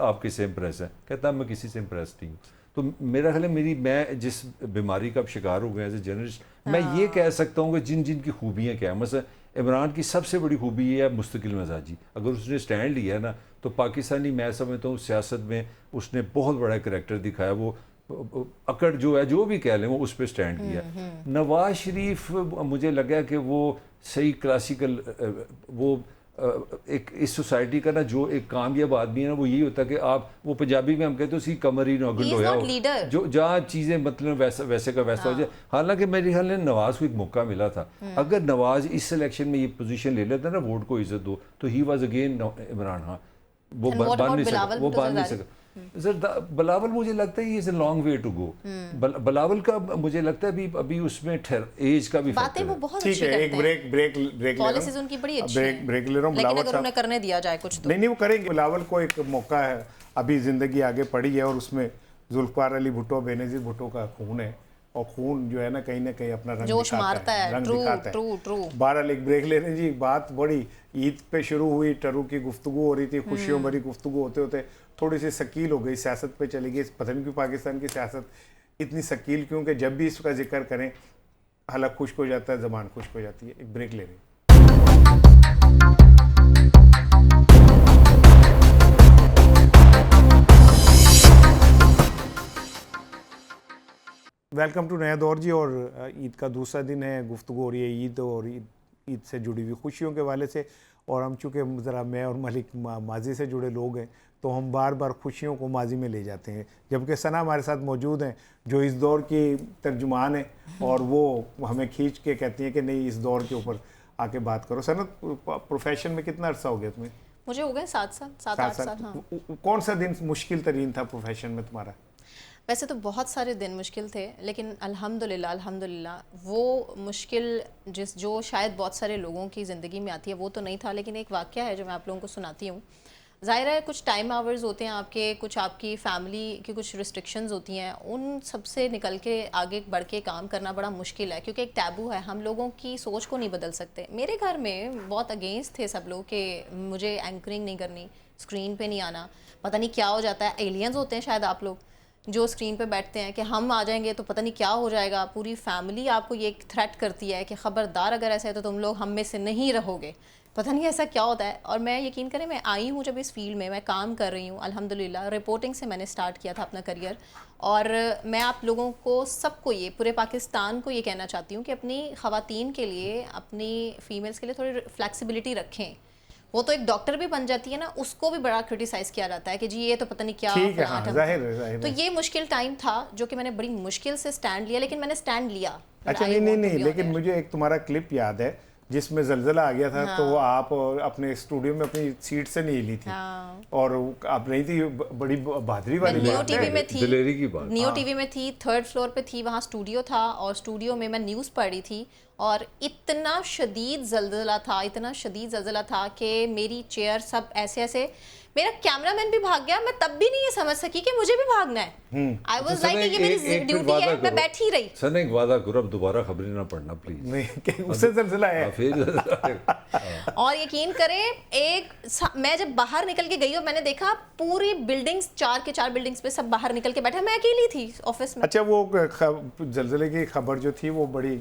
आप किससे इम्प्रेस हैं? कहता मैं किसी से इम्प्रेस नहीं हूँ। तो मेरा ख्याल है मैं जिस बीमारी का शिकार हो गया एज ए जर्नलिस्ट, मैं ये कह सकता हूँ कि जिनकी खूबियाँ क्या है। मतलब इमरान की सबसे बड़ी खूबी ये है मुस्तकिल मिजाजी। अगर उसने स्टैंड लिया ना तो पाकिस्तानी, मैं समझता हूँ सियासत में उसने बहुत बड़ा करैक्टर दिखाया। वो अकड़ जो है, जो भी कह लें, वो उस पर स्टैंड किया। नवाज शरीफ मुझे लगा कि वो सही क्लासिकल, वो एक इस सोसाइटी का ना जो एक कामयाब आदमी है ना, वो यही होता है कि आप, वो पंजाबी में हम कहते हैं उसकी कमर ही नौगंड होया हो, जो जहाँ चीज़ें मतलब वैसे का वैसा हो जाए। हालांकि मेरे ख्याल में नवाज को एक मौका मिला था। अगर नवाज इस सिलेक्शन में ये पोजीशन ले लेता ना, वोट को इज्जत दो, तो ही वाज अगेन इमरान। हाँ, वो बन नहीं सका। बिलावल मुझे लगता है is a long way to go. Bilawal का मुझे लगता है अभी उसमें एज का भी बातें वो बहुत ठीक है। एक ब्रेक पॉलिसीज उनकी बड़ी अच्छी हैं, ब्रेक ले रहा हूँ। लेकिन अगर उन्हें करने दिया जाए कुछ तो नहीं वो करेंगे। बिलावल को एक मौका है, अभी जिंदगी आगे पड़ी है, और उसमें जुल्फ़िकार अली भुट्टो, बेनज़ीर भुट्टो का खून है, और खून जो है ना कहीं अपना रंग जोश मारता है, रंग दिखाता है। ट्रू। बहरहाल एक ब्रेक ले रहे जी। बात बड़ी ईद पे शुरू हुई, टरू की गुफ्तगू हो रही थी, खुशियों भरी गुफ्तगू होते होते थोड़ी सी शकील हो गई, सियासत पे चली गई। पता नहीं क्यों पाकिस्तान की सियासत इतनी शकील, क्योंकि जब भी इसका जिक्र करें हलक खुश्क हो जाता है, ज़बान खुश्क हो जाती है। एक ब्रेक ले रहे हैं। वेलकम टू नया दौर जी। और ईद का दूसरा दिन है, गुफ्तगू हो रही है ईद और ईद से जुड़ी हुई खुशियों के वाले से। और हम चूँकि ज़रा मैं और मलिक माजी से जुड़े लोग हैं, तो हम बार बार खुशियों को माजी में ले जाते हैं। जबकि सना हमारे साथ मौजूद हैं जो इस दौर की तर्जुमान है, और वो हमें खींच के कहती हैं कि नहीं, इस दौर के ऊपर आके बात करो। सनत, प्रोफेशन में कितना अरसा हो गया तुम्हें? मुझे हो गए 7 साल, 7-8 साल। हाँ। कौन सा दिन मुश्किल तरीन था प्रोफेशन में तुम्हारा? वैसे तो बहुत सारे दिन मुश्किल थे, लेकिन अल्हम्दुलिल्लाह वो मुश्किल जो शायद बहुत सारे लोगों की ज़िंदगी में आती है वो तो नहीं था। लेकिन एक वाक़या है जो मैं आप लोगों को सुनाती हूँ। ज़ाहिर है कुछ टाइम आवर्स होते हैं आपके, कुछ आपकी फैमिली की कुछ रिस्ट्रिक्शंस होती हैं, उन सब से निकल के आगे बढ़ के काम करना बड़ा मुश्किल है, क्योंकि एक टैबू है, हम लोगों की सोच को नहीं बदल सकते। मेरे घर में बहुत अगेंस्ट थे सब लोग कि मुझे एंकरिंग नहीं करनी, स्क्रीन पे नहीं आना। पता नहीं क्या हो जाता है, एलियंस होते हैं शायद आप लोग जो स्क्रीन पे बैठते हैं कि हम आ जाएंगे तो पता नहीं क्या हो जाएगा। पूरी फैमिली आपको ये थ्रेट करती है कि ख़बरदार अगर ऐसा है तो तुम लोग हम में से नहीं रहोगे। पता नहीं ऐसा क्या होता है। और मैं यकीन करें, मैं आई हूँ जब इस फील्ड में, मैं काम कर रही हूँ अल्हम्दुलिल्लाह। रिपोर्टिंग से मैंने स्टार्ट किया था अपना करियर, और मैं आप लोगों को सबको ये, पूरे पाकिस्तान को ये कहना चाहती हूँ कि अपनी ख़वातीन के लिए, अपनी फ़ीमेल्स के लिए थोड़ी फ्लैक्सिबिलिटी रखें। वो तो एक डॉक्टर भी बन जाती है ना, उसको भी बड़ा क्रिटिसाइज किया जाता है कि जी ये तो पता नहीं क्या। ठीक है, हाँ, जाहिर तो ये मुश्किल टाइम था जो कि मैंने बड़ी मुश्किल से स्टैंड लिया, लेकिन मैंने स्टैंड लिया। अच्छा, नहीं, लेकिन मुझे एक तुम्हारा क्लिप याद है जिसमें जलजला आ गया था। हाँ। तो आप अपने स्टूडियो में अपनी सीट से नहीं हिली थी। हाँ। और आप नहीं थी, बड़ी बहादुरी वाली बात है। नियो टीवी में थी, दिलेरी की बात। नियो टीवी में थी, 3rd फ्लोर पे थी, वहाँ स्टूडियो था, और स्टूडियो में मैं न्यूज़ पढ़ रही थी, और इतना शदीद जलजला था कि मेरी चेयर सब ऐसे, मेरा कैमरामैन भी भाग गया। मैं तब भी नहीं ये समझ सकी कि मुझे भी भागना है। आई वाज लाइक ये मेरी ड्यूटी है, मैं बैठी रही। सर एक वादा करो, अब दोबारा खबरें ना पढ़ना प्लीज। नहीं, उससे जलजला है। और यकीन करें, मैं जब बाहर निकल के गई और मैंने देखा पूरी बिल्डिंग्स, 4 के 4 बिल्डिंग्स पे सब बाहर निकल के बैठे, मैं अकेली थी ऑफिस में। अच्छा, वो जलजले की खबर जो थी वो बड़ी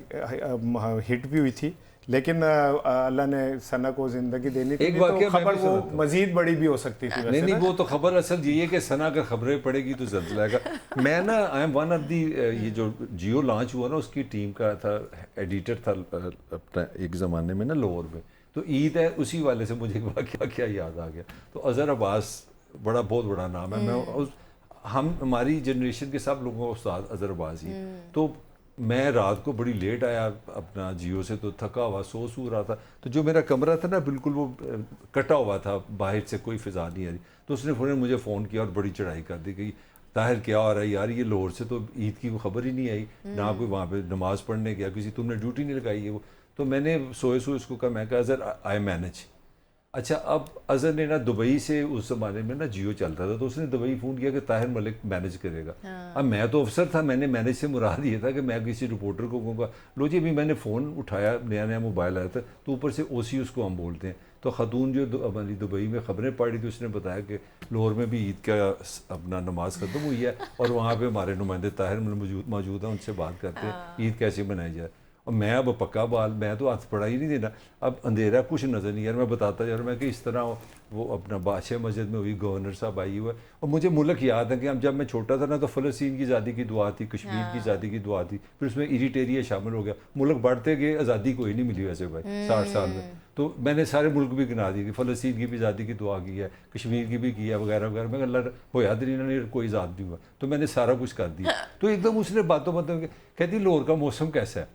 हिट भी हुई थी, लेकिन अल्लाह ने सना को जिंदगी देनी थी, तो खबर वो मजीद बड़ी भी हो सकती थी। नहीं, वो तो खबर असल ये है कि सना अगर खबरें पड़ेगी तो जलजला आएगा। मैं ना, I am one of the, ये जो जियो लॉन्च हुआ ना उसकी टीम का था, एडिटर था अपना एक ज़माने में ना लाहौर में। तो ईद है, उसी वाले से मुझे क्या याद आ गया। तो अज़हर अब्बास बहुत बड़ा नाम है। मैं हम हमारी जनरेशन के सब लोगों का उस्ताद अज़हर अब्बास ही। तो मैं रात को बड़ी लेट आया अपना जियो से, तो थका हुआ सो रहा था। तो जो मेरा कमरा था ना बिल्कुल वो कटा हुआ था, बाहर से कोई फिजा नहीं आ रही। तो उसने फ़ौरन मुझे फ़ोन किया और बड़ी चढ़ाई कर दी कि ताहिर क्या हो रहा है यार, ये लाहौर से तो ईद की कोई खबर ही नहीं आई, ना कोई वहाँ पे नमाज़ पढ़ने गया, किसी तुमने ड्यूटी नहीं लगाई है वो। तो मैंने सोए उसको कहा, मैं कहा अज़हर आई मैनेज। अच्छा, अब अज़हर ने ना दुबई से, उस ज़माने में ना जियो चलता था, तो उसने दुबई फ़ोन किया कि ताहिर मलिक मैनेज करेगा। अब मैं तो अफसर था, मैंने मैनेज से मुराद ये था कि मैं किसी रिपोर्टर को कहूँगा लो जी अभी मैंने फ़ोन उठाया, नया मोबाइल आया था, तो ऊपर से ओसी उसको हम बोलते हैं। तो ख़तून जो हमारी दुबई में ख़बरें पढ़ी थी, उसने बताया कि लाहौर में भी ईद का अपना नमाज ख़त्म हुई है और वहाँ पर हमारे नुमाइंदे ताहिर मौजूद हैं, उनसे बात करते हैं ईद कैसे मनाई जाए। और मैं अब पक्का बाल, मैं तो हाथ पड़ा ही नहीं देना। अब अंधेरा कुछ नज़र नहीं यार, मैं बताता जा रहा हूँ मैं कि इस तरह वो अपना बादशाह मस्जिद में हुई, गवर्नर साहब आई हुआ है। और मुझे मुल्क याद है कि जब मैं छोटा था ना, तो फ़लस्तीन की आज़ादी की दुआ थी, कश्मीर की आज़ादी की दुआ थी, फिर उसमें इरिटेरिया शामिल हो गया। मुल्क बढ़ते गए, आज़ादी कोई नहीं मिली वैसे भाई 60 साल में। तो मैंने सारे मुल्क भी गिना दिए कि फ़लस्तीन की भी आज़ादी की दुआ की है, कश्मीर की भी की है, वगैरह वगैरह। मैं अल्लाह हो याद नहीं, कोई आज़ाद नहीं हुआ, तो मैंने सारा कुछ कर दिया। तो एकदम उसने बातों कहती लाहौर का मौसम कैसा है।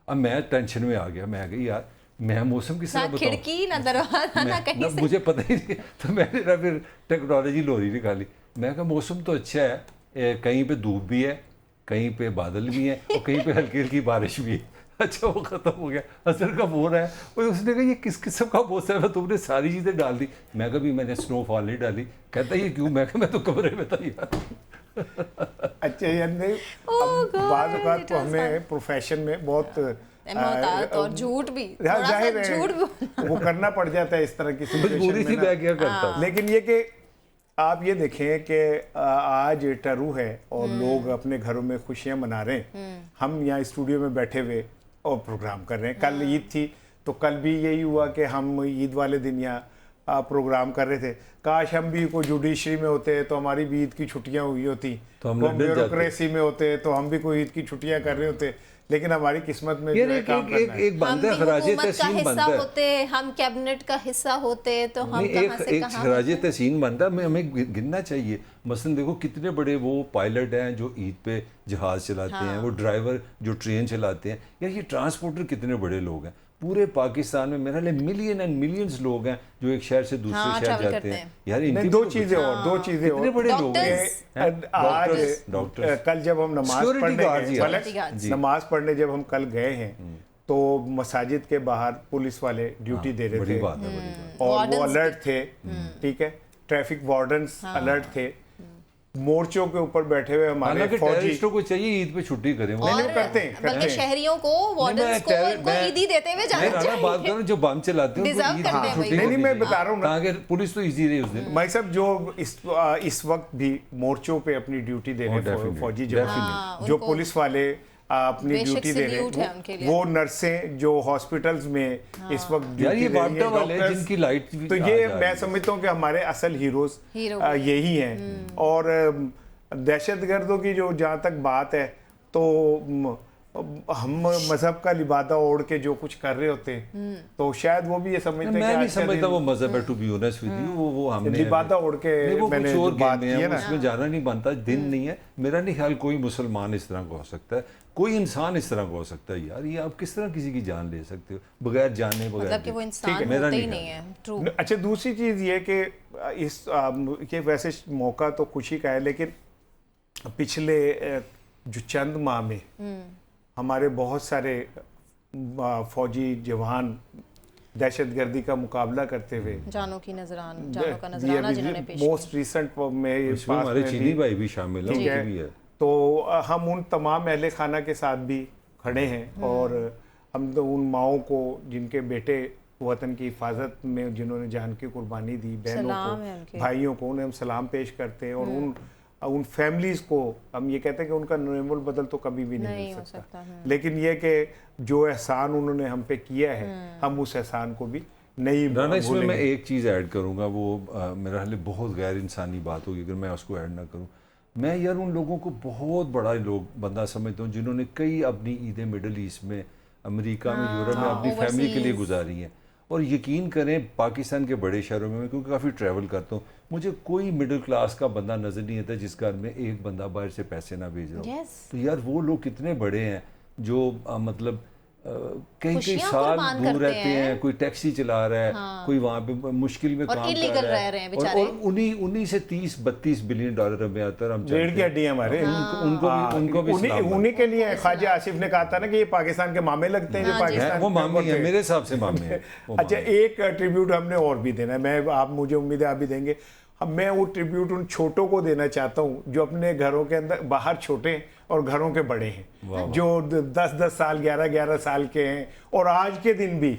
अब मैं टेंशन में आ गया, मैं गई यार मैं मौसम किस तरह बताऊं, खिड़की ना दरवाजा ना कहीं से, मुझे पता ही नहीं। तो मैंने ना फिर टेक्नोलॉजी लोरी निकाली। मैं कहा मौसम तो अच्छा है, कहीं पे धूप भी है, कहीं पे बादल भी है, और कहीं पे हल्की हल्की बारिश भी है। अच्छा, वो ख़त्म हो गया। अज़हर का फ़ोन है और उसने कहा ये किस किस्म का मौसम है, तुमने सारी चीज़ें डाल दी। मैं कहा भी मैंने स्नोफॉल नहीं डाली। कहता ये क्यों? मैं कहा मैं तो कमरे में था यार। अच्छा यार, नहीं बाज़ औक़ात तो हमें प्रोफेशन में बहुत और झूठ भी, जाहिर है वो करना पड़ जाता है इस तरह की सिचुएशन में क्या करता। लेकिन ये कि आप ये देखें कि आज टरू है और लोग अपने घरों में खुशियां मना रहे हैं, हम यहाँ स्टूडियो में बैठे हुए और प्रोग्राम कर रहे हैं। कल ईद थी तो कल भी यही हुआ कि हम ईद वाले दिन यहाँ प्रोग्राम कर रहे थे। काश हम भी कोई जुडिशरी में होते तो हमारी भी ईद की छुट्टियां हुई होती, तो हम ब्यूरोक्रेसी में होते तो हम भी कोई ईद की छुट्टियां कर रहे होते। लेकिन हमारी किस्मत में एक बंदा खराजे तहसीन बनता है, होते हम कैबिनेट का हिस्सा होते तो हम एक खराजे तहसीन बनता है, हमें गिनना चाहिए। मसलन देखो कितने बड़े वो पायलट हैं जो ईद पे जहाज़ चलाते हैं, वो ड्राइवर जो ट्रेन चलाते हैं, यार ये ट्रांसपोर्टर कितने बड़े लोग हैं। पूरे पाकिस्तान में मेरा मिलियन एंड मिलियंस लोग हैं जो एक शहर से दूसरे हाँ, शहर travel जाते करते हैं हैं। यार। इनकी नहीं, भी दो तो चीजें और, दो चीजें कितने और। बड़े लोग हैं। डॉक्टर्स, आज डॉक्टर्स। कल जब हम नमाज Security पढ़ने guards ही गए, हैं। पलक, Security guards। नमाज पढ़ने जब हम कल गए हैं तो मसाजिद के बाहर पुलिस वाले ड्यूटी दे रहे बड़ी थे बात है, बड़ी बात। और वो Wardens अलर्ट थे, ठीक है, ट्रैफिक वार्डन्स अलर्ट थे, मोर्चों के ऊपर बैठे हुए हमारे हालांकि फौजी। टेररिस्टों को चाहिए ईद पे छुट्टी करें वो। नहीं, और करते हैं, करते बल्कि हैं। शहरियों को वार्डन्स को इनको ईदी देते हुए जाना मैं राना बात चाहिए। करूं जो बम चलाते हैं Deserve उनको ईद करते की हैं छुट्टी भाई। नहीं, होनी मैं चाहिए। बता रहा हूं ना। ताकि पुलिस तो इजी रही उस दिन। भाई साहब जो इस वक्त भी मोर्चों पे अपनी ड्यूटी दे रहे हैं definitely, फौजी definitely। जवान, हाँ, जो उनको पुलिस वाले अपनी बेशक ड्यूटी दे रहे salute है उनके हैं, लिए। वो नर्सें जो हॉस्पिटल्स में इस वक्त यार ड्यूटी ये दे रही हैं, बापटा वाले हैं डॉक्टर्स, जिनकी लाइट तो ये मैं समझता हूँ कि हमारे असल हीरोज हीरो यही हैं। और दहशतगर्दों की जो जहाँ तक बात है तो हम मजहब का लिबादा ओढ़ के जो कुछ कर रहे होते हैं तो शायद वो भी ये समझते हैं कि मैं नहीं आज का समझता दिन वो मजहब है, to be honest with you. वो हमने लिबादा ओढ़ के नहीं, वो मैंने कुछ और जो बात गेम की है है ना, उसमें जाना नहीं बनता। दिन नहीं है, मेरा नहीं ख्याल कोई मुसलमान इस तरह का हो सकता है, कोई इंसान इस तरह का हो सकता है। यार ये आप किस तरह किसी की जान ले सकते हो बगैर जाने बगैर मतलब कि वो देखे? इंसान मेरा होते ही नहीं नहीं है। ट्रू। अच्छा, दूसरी चीज़ ये कि इस ये वैसे मौका तो खुशी का है, लेकिन पिछले जो चंद माह में हमारे बहुत सारे फौजी जवान दहशतगर्दी का मुकाबला करते हुए जानों का नजराना जिन्होंने पेश किया। मोस्ट रिसेंट में इसमें पास हमारे में चीनी भाई भी शामिल हैं, ठीक उनकी भी है, है। तो हम उन तमाम अहले खाना के साथ भी खड़े हैं और हम तो उन माओं को जिनके बेटे वतन की हिफाजत में जिन्होंने जान की कुर्बानी दी, बहनों सलाम है को, उनके। भाइयों को, उन्हें हम सलाम पेश करते हैं और उन फैमिलीज को हम ये कहते हैं कि उनका नरेमुल बदल तो कभी भी नहीं नहीं हो मिल सकता, सकता। लेकिन ये कि जो एहसान उन्होंने हम पे किया है हम उस एहसान को भी नहीं राना इसमें मैं भूलेंगे। एक चीज़ ऐड करूंगा, वो मेरा हाल बहुत गैर इंसानी बात होगी अगर मैं उसको ऐड ना करूं। मैं यार उन लोगों को बहुत बड़ा बंदा समझता हूँ जिन्होंने कई अपनी ईदें मिडल ईस्ट में, अमेरिका में, यूरोप में अपनी फैमिली के लिए गुजारी हैं। और यकीन करें पाकिस्तान के बड़े शहरों में, मैं क्योंकि काफ़ी ट्रैवल करता हूँ, मुझे कोई मिडिल क्लास का बंदा नज़र नहीं आता जिस घर में एक बंदा बाहर से पैसे ना भेज रहा हो। Yes। तो यार वो लोग कितने बड़े हैं जो मतलब कई खुशियां साल कुर्बान दूर करते रहते हैं, हैं। कोई टैक्सी चला रहा है, कोई वहाँ पे मुश्किल में और काम कर illegal रहा रह रहे हैं है, बेचारे। और उन्हीं से 30-32 बिलियन डॉलर हमें आता है। हम रीढ़ की जानते हैं। हड्डी है हमारे। उनको भी सलाम है। उन्हीं के लिए ख्वाजा आसिफ ने कहा था ना कि ये पाकिस्तान के मामे लगते हैं जो हाँ जी। पाकिस्तान वो के मामी ऊपर है, थे। मेरे हिसाब से मामी है वो अच्छा, मामी। एक ट्रिब्यूट हमने और भी देना है, मैं आप मुझे उम्मीद है आप भी देंगे। अब मैं वो ट्रिब्यूट उन छोटों को देना चाहता हूँ जो अपने घरों के अंदर बाहर छोटे हैं और घरों के बड़े हैं, जो 10-10 साल 11-11 साल के हैं और आज के दिन भी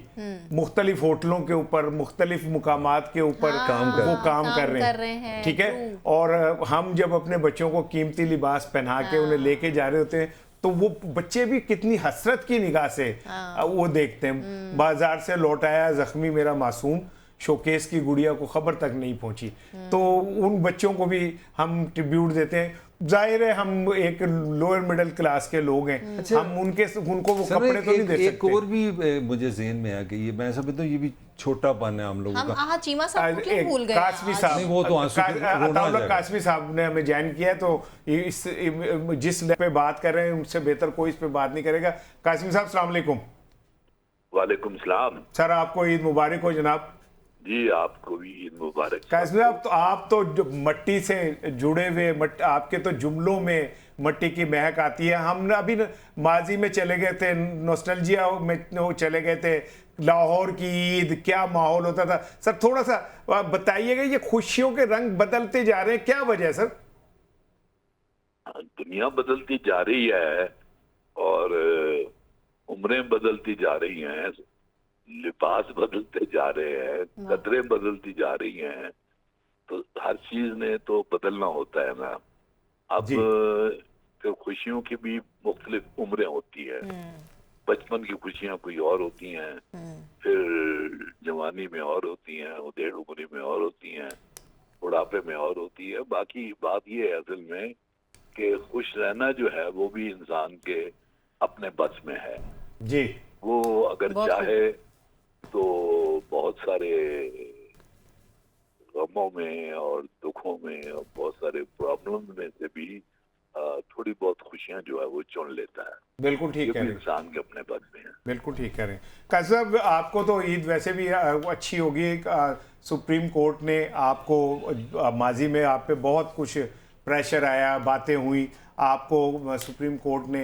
मुख्तलिफ होटलों के ऊपर, मुख्तलिफ मुकामात के ऊपर वो काम कर रहे हैं, ठीक है। और हम जब अपने बच्चों को कीमती लिबास पहना के उन्हें लेके जा रहे होते हैं तो वो बच्चे भी कितनी हसरत की निगाह से वो देखते हैं। बाजार से लौट आया जख्मी मेरा मासूम, शोकेस की गुड़िया को खबर तक नहीं पहुंची, तो उन बच्चों को भी हम ट्रिब्यूट देते हैं। जाहिर है हम एक लोअर मिडिल क्लास के लोग हैं, हम उनको वो कपड़े तो नहीं दे एक सकते। और भी मुझे ज़हन में आ गई, ये मैं समझता हूँ ये भी छोटापन है हम लोगों हम का। चीमा साहब को क्यों भूल गए कासमी आज? साहब, नहीं, वो तो आंसू के रोना आ अताउल्लाह जाएगा। कासमी साहब ने हमें ज्वाइन किया है, तो इस जिस पे बात कर रहे हैं उनसे बेहतर कोई इस पे बात नहीं करेगा। कासमी साहब अस्सलाम वालेकुम। वालेकुम सलाम सर आपको ईद मुबारक हो जनाब। जी, आपको भी ईद मुबारक। कासमी साहब, तो आप तो जो मट्टी से जुड़े हुए, आपके तो जुमलों में मट्टी की महक आती है। हम अभी माजी में चले गए थे, नॉस्टैल्जिया में वो चले गए थे, लाहौर की ईद, क्या माहौल होता था। सर थोड़ा सा बताइएगा, ये खुशियों के रंग बदलते जा रहे हैं, क्या वजह है सर? दुनिया बदलती जा रही है और उम्रें बदलती जा रही हैं, लिबास बदलते जा रहे हैं, कदरें बदलती जा रही हैं, तो हर चीज ने तो बदलना होता है ना। अब फिर खुशियों की भी मुख्तलिफ उम्रें होती है। बचपन की खुशियां कोई और होती हैं, फिर जवानी में और होती हैं, उधेड़ उम्री में और होती हैं, बुढ़ापे में और होती है। बाकी बात ये है असल में कि खुश रहना जो है वो भी इंसान के अपने बस में है जी। वो अगर चाहे तो बहुत सारे गमों में और दुखों में और बहुत सारे प्रॉब्लम में से भी थोड़ी बहुत खुशियां जो है वो चुन लेता है। बिल्कुल ठीक ये कह भी रहे हैं, इंसान के अपने पद में है। बिल्कुल ठीक कह रहे हैं। काजी साहब, आपको तो ईद वैसे भी अच्छी होगी। सुप्रीम कोर्ट ने आपको माजी में आप पे बहुत कुछ प्रेशर आया, बातें हुई, आपको सुप्रीम कोर्ट ने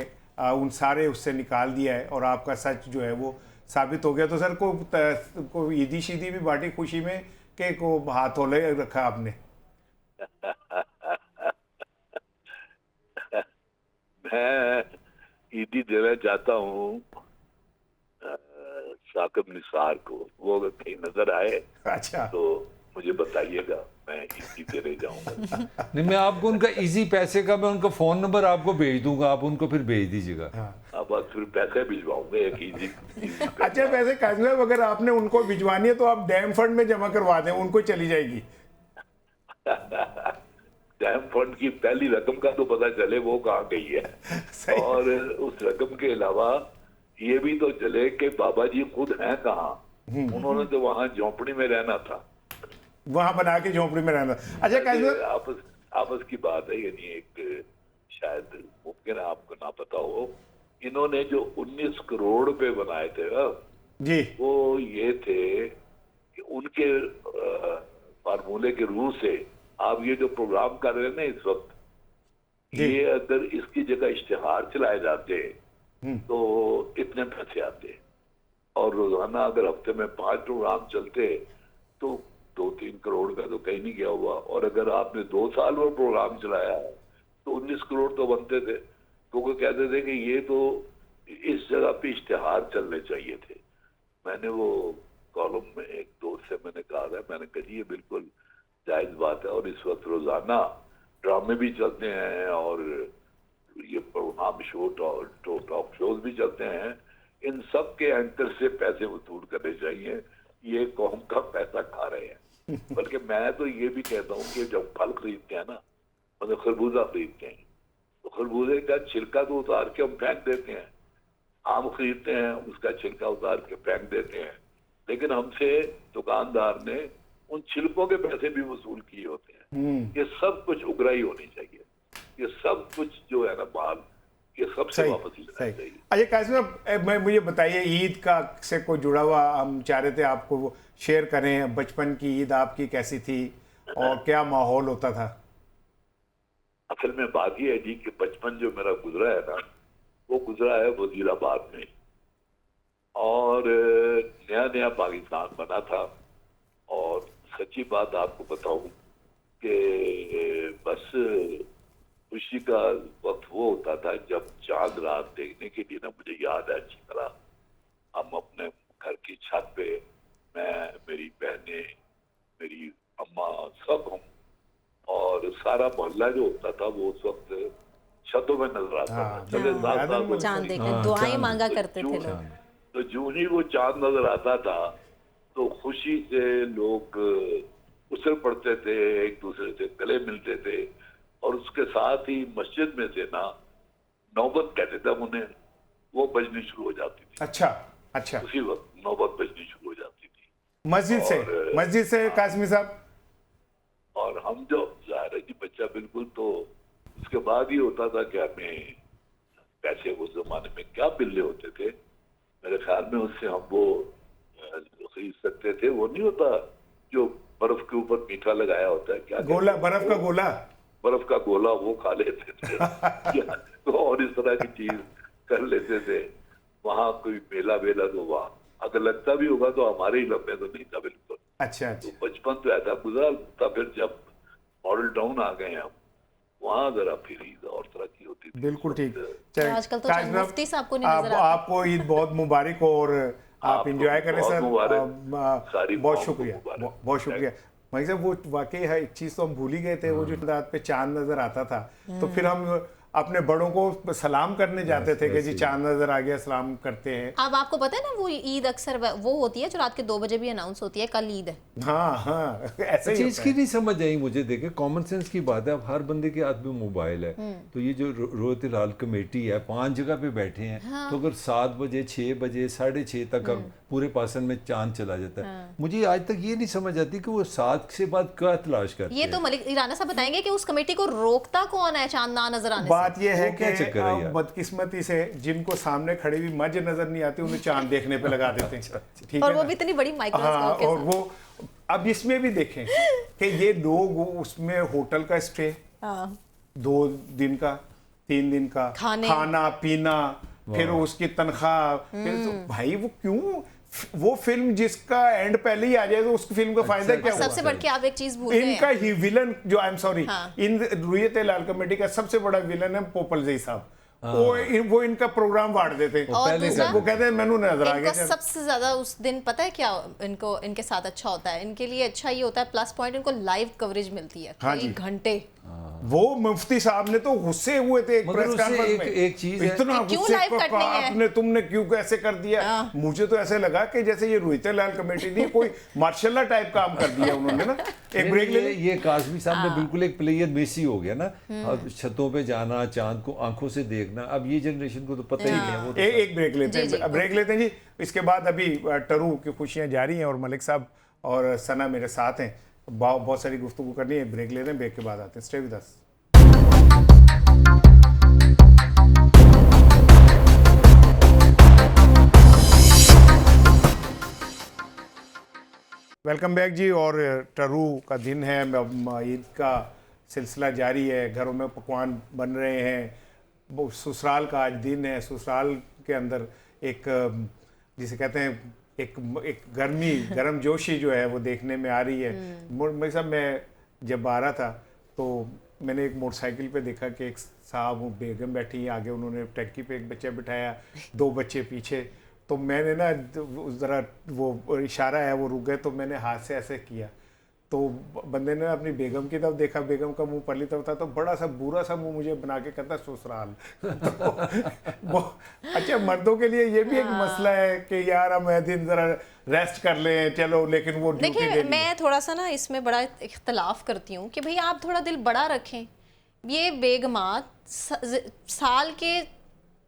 उन सारे उससे निकाल दिया है और आपका सच जो है वो साबित हो गया। तो सर को ईदी शीदी भी बांटी खुशी में कि को हाथ होले रखा आपने? मैं ईदी देना चाहता हूँ साकिब निसार को। वो अगर कहीं नजर आए अच्छा, तो मुझे बताइएगा, मैं ईदी देने जाऊंगा। नहीं, मैं आपको उनका इजी पैसे का मैं उनका फ़ोन नंबर आपको भेज दूंगा, आप उनको फिर भेज दीजिएगा। अब बस फिर पैसे भिजवाऊंगा एक ईदी। अच्छा वैसे काजी साहब, अगर आपने उनको भिजवानी है तो आप डैम फंड में जमा करवा दें, उनको चली जाएगी। डैम फंड की पहली रकम का तो पता चले वो कहाँ गई है, सही। और उस रकम के अलावा ये भी तो चले कि बाबा जी खुद हैं कहाँ। उन्होंने तो वहां झोंपड़ी में रहना था, वहां बना के झोंपड़ी में रहना। अच्छा काजी साहब, आपस आपस की बात है, यानी एक शायद मुमकिन है आपको ना पता हो, इन्होंने जो 19 करोड़ रुपए बनाए थे ना, जी वो ये थे कि उनके फार्मूले के रूह से आप ये जो प्रोग्राम कर रहे हैं ना इस वक्त, जी। ये अगर इसकी जगह इश्तिहार चलाए जाते तो इतने पैसे आते, और रोजाना अगर हफ्ते में 5 प्रोग्राम चलते तो 2-3 करोड़ का तो कहीं नहीं गया हुआ। और अगर आपने 2 साल में प्रोग्राम चलाया है तो 19 करोड़ तो बनते थे। तो वो कहते थे कि ये तो इस जगह पे इश्तिहार चलने चाहिए थे। मैंने वो कॉलम में एक दोस्त से मैंने कहा था, मैंने कहा जी ये बिल्कुल जायज बात है, और इस वक्त रोजाना ड्रामे भी चलते हैं और ये प्रोग्राम शो टॉक शोज भी चलते हैं, इन सब के एंकर से पैसे वसूल करने चाहिए, ये कौम का पैसा खा रहे हैं। बल्कि मैं तो ये भी कहता हूँ कि जब फल खरीदते हैं ना, मतलब खरबूजा खरीदते हैं, तो खरबूजे का छिलका तो उतार के हम फेंक देते हैं, आम खरीदते हैं उसका छिलका उतार के फेंक देते हैं, लेकिन हमसे दुकानदार ने उन छिलकों के पैसे भी वसूल किए होते हैं। ये सब कुछ उगराही होनी चाहिए, ये सब कुछ जो है ना माल, ये सबसे सही वापस लेना सही। चाहिए। अच्छा काजी साहब, मैं मुझे बताइए, ईद का से कोई जुड़ा हुआ हम चाह रहे थे आपको वो शेयर करें, बचपन की ईद आपकी कैसी थी और क्या माहौल होता था? असल में बात ये है जी कि बचपन जो मेरा गुजरा है ना, वो गुजरा है वजीराबाद में, और नया नया पाकिस्तान बना था। और सच्ची बात आपको बताऊं कि बस खुशी का वक्त वो होता था जब चांद रात देखने के लिए ना, मुझे याद है अच्छी तरह, हम अपने घर की छत पे, मैं, मेरी बहनें, मेरी अम्मा, सब हम, और सारा मोहल्ला जो होता था वो उस वक्त छतों में नजर आता था। चले साथ साथ चांद देखने हाँ, दुआएं चांद। मांगा करते थे तो लोग। तो जूं ही वो चांद नजर आता था तो खुशी से लोग उछल पड़ते थे, एक दूसरे से गले मिलते थे, और उसके साथ ही मस्जिद में से ना नौबत कहते थे उन्हें, वो बजनी शुरू हो जाती थी। अच्छा अच्छा, उसी वक्त नौबत बजनी शुरू हो जाती थी मस्जिद से कासमी साहब। और हम जो ज़ाहिर है कि बच्चा बिल्कुल, तो उसके बाद ही होता था कि हमें पैसे उस जमाने में क्या बिल्ले होते थे, मेरे ख्याल में उससे हम वो खरीद सकते थे, वो नहीं होता जो बर्फ के ऊपर मीठा लगाया होता है, क्या गोला, कहते हैं? बर्फ का गोला। बर्फ का गोला, वो खा लेते थे तो और इस तरह की चीज कर लेते थे। वहाँ कोई मेला वेला तो वहाँ अगर लगता भी होगा तो हमारे ही लम्बे तो नहीं था बिल्कुल। अच्छा तो अच्छा, बचपन तो ऐसा गुजरा था। फिर जब मॉडल टाउन आ गए हम, वहाँ जरा फिर ईद और तरह की होती थी। बिल्कुल ठीक। तो आजकल तो काजी शायद साहब, मुफ्ती साहब को नहीं नजर आते। आपको ईद बहुत मुबारक हो और आप आपको इंजॉय करें बहुत सर। मुबारक। सारी बहुत कौम को शुक्रिया, मुबारक। बहुत शुक्रिया भाई साहब। वो वाकई है, एक चीज़ तो हम भूल ही गए थे, वो जो रात पे चांद नजर आता था तो फिर हम अपने बड़ों को सलाम करने जाते थे कि जी चांद नजर आ गया, सलाम करते हैं। अब आपको पता है ना, वो ईद अक्सर वो होती है जो रात के 2 बजे भी अनाउंस होती है, कल ईद है। हाँ हाँ, ऐसे ही चीज होता की है। नहीं समझ आई मुझे। देखे कॉमन सेंस की बात है, अब हर बंदे के हाथ में मोबाइल है, तो ये जो रोयत लाल कमेटी है 5 जगह पे बैठे हैं, तो अगर 7 बजे 6 बजे 6:30 तक अब पूरे पासन में चांद चला जाता है, मुझे आज तक ये नहीं समझ आती कि वो 7 से बाद क्या तलाश करते ये हैं। तो मलिक ईराना साहब बताएंगे कि उस कमेटी को रोकता कौन है चांद ना नजर आने से? बात यह है वो क्या कि चक्कर है यार? बदकिस्मती से जिनको सामने खड़ी हुई मज नजर नहीं आती उन्हें चांद देखने पे लगा देते हैं। ठीक और है वो ना? भी इतनी बड़ी हाँ, माइक्रोस्कोप के और साथ। वो अब इसमें भी देखें कि ये लोग उसमें होटल का स्टे, हाँ। 2 दिन का 3 दिन का खाना पीना, फिर उसकी तनख्वाह, फिर तो भाई वो क्यों, वो फिल्म जिसका एंड पहले ही आ जाए तो उस फिल्म का फायदा क्या हुआ? सबसे बढ़ के आप एक चीज भूल गए इनका हैं। ही विलन जो, आई एम सॉरी, हाँ। इन रुयत लाल कमेटी का सबसे बड़ा विलन है पोपल जी साहब। वो इनका प्रोग्राम बांट देते हैं। और दूसरा, वो कहते हैं मैनू नजर आ इनको गया। सबसे ज्यादा उस दिन पता है क्या इनको, इनके साथ अच्छा होता है, इनके लिए अच्छा ये होता है, प्लस पॉइंट इनको लाइव कवरेज मिलती है हाँ कई जी। घंटे। वो मुफ्ती साहब ने तो गुस्से हुए थे एक मगर प्रेस उससे कॉन्फ्रेंस में, एक चीज है, इतना क्यों गुस्से लाइव को कटनी कहा है? आपने, तुमने क्यों कैसे कर दिया? मुझे तो ऐसे लगा कि जैसे ये रुयत लाल कमेटी थी, कोई मार्शल टाइप काम कर दिया उन्होंने ना। एक ब्रेक ले लें। ये काज़मी साहब ने बिल्कुल एक प्लेयर मेसी हो गया ना, अब छतों पे जाना, चांद को आंखों से देखना, अब ये जनरेशन को तो पता ही नहीं है। वो तो एक ब्रेक लेते हैं, ब्रेक लेते हैं जी। इसके बाद अभी टरू की खुशियां जारी हैं और मलिक साहब और सना मेरे साथ हैं, बहुत सारी गुफ्तगू करनी है। ब्रेक लेते हैं, ब्रेक के बाद आते हैं। Stay with us. Welcome back जी। और टरू का दिन है, ईद का सिलसिला जारी है, घरों में पकवान बन रहे हैं। वो ससुराल का आज दिन है। ससुराल के अंदर एक, जिसे कहते हैं, एक गर्म जोशी जो है वो देखने में आ रही है। मेरे साहब, मैं जब आ रहा था तो मैंने एक मोटरसाइकिल पे देखा कि एक साहब, वो बेगम बैठी है आगे, उन्होंने टैंकी पे एक बच्चा बिठाया, 2 बच्चे पीछे। तो मैंने ना ज़रा वो इशारा है वो रुक गए, तो मैंने हाथ से ऐसे किया, तो बंदे ने अपनी बेगम की तरफ देखा, बेगम का मुंह परली तरफ था, तो बड़ा सा बुरा सा मुंह मुझे बना के कहता ससुराल। तो अच्छा, मर्दों के लिए ये भी एक मसला है कि यार हम दिन ज़रा रेस्ट कर लें, चलो, लेकिन वो ड्यूटी देखिए, दे दी। मैं थोड़ा सा ना इसमें बड़ा इख्तलाफ करती हूँ कि भाई आप थोड़ा दिल बड़ा रखें। ये बेगमात साल के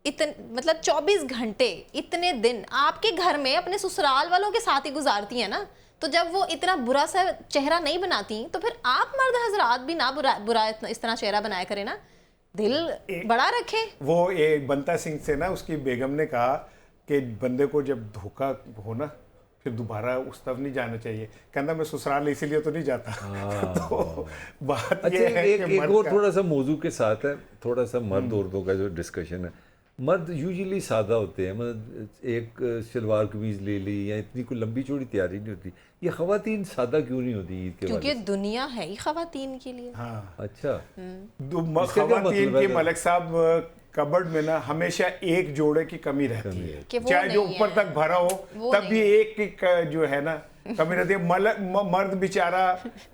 मतलब 24 घंटे, इतने दिन आपके घर में अपने ससुराल वालों के साथ ही गुजारती हैं ना, तो जब वो इतना बुरा सा चेहरा नहीं बनाती, तो फिर आप मर्द हजरात भी ना बुरा इस तरह चेहरा बनाया करें ना, दिल बड़ा रखें। वो एक बंता सिंह से ना उसकी बेगम ने कहा कि बंदे को जब धोखा हो ना, फिर दोबारा उस तरफ नहीं जाना चाहिए। कहता मैं ससुराल इसीलिए तो नहीं जाता। तो बात अच्छा, ये है कि एक और थोड़ा सा मौजू के साथ है, थोड़ा सा मर्द औरतों का जो डिस्कशन है। मर्द यूजुअली सादा होते हैं, मतलब एक शलवार कमीज ले ली या इतनी कोई लंबी चौड़ी तैयारी नहीं होती। ये खवातीन सादा क्यों नहीं होती ईद के क्योंकि बाद? दुनिया है ही खवातीन के लिए। हाँ, अच्छा, इसका क्या खवातीन मतलब की है? मलिक साहब कबर्ड में ना हमेशा एक जोड़े की कमी रहती है, कि वो चाहे जो नहीं ऊपर है। तक भरा हो, वो तब भी नहीं एक की जो है ना कमी रहती है। मर्द बेचारा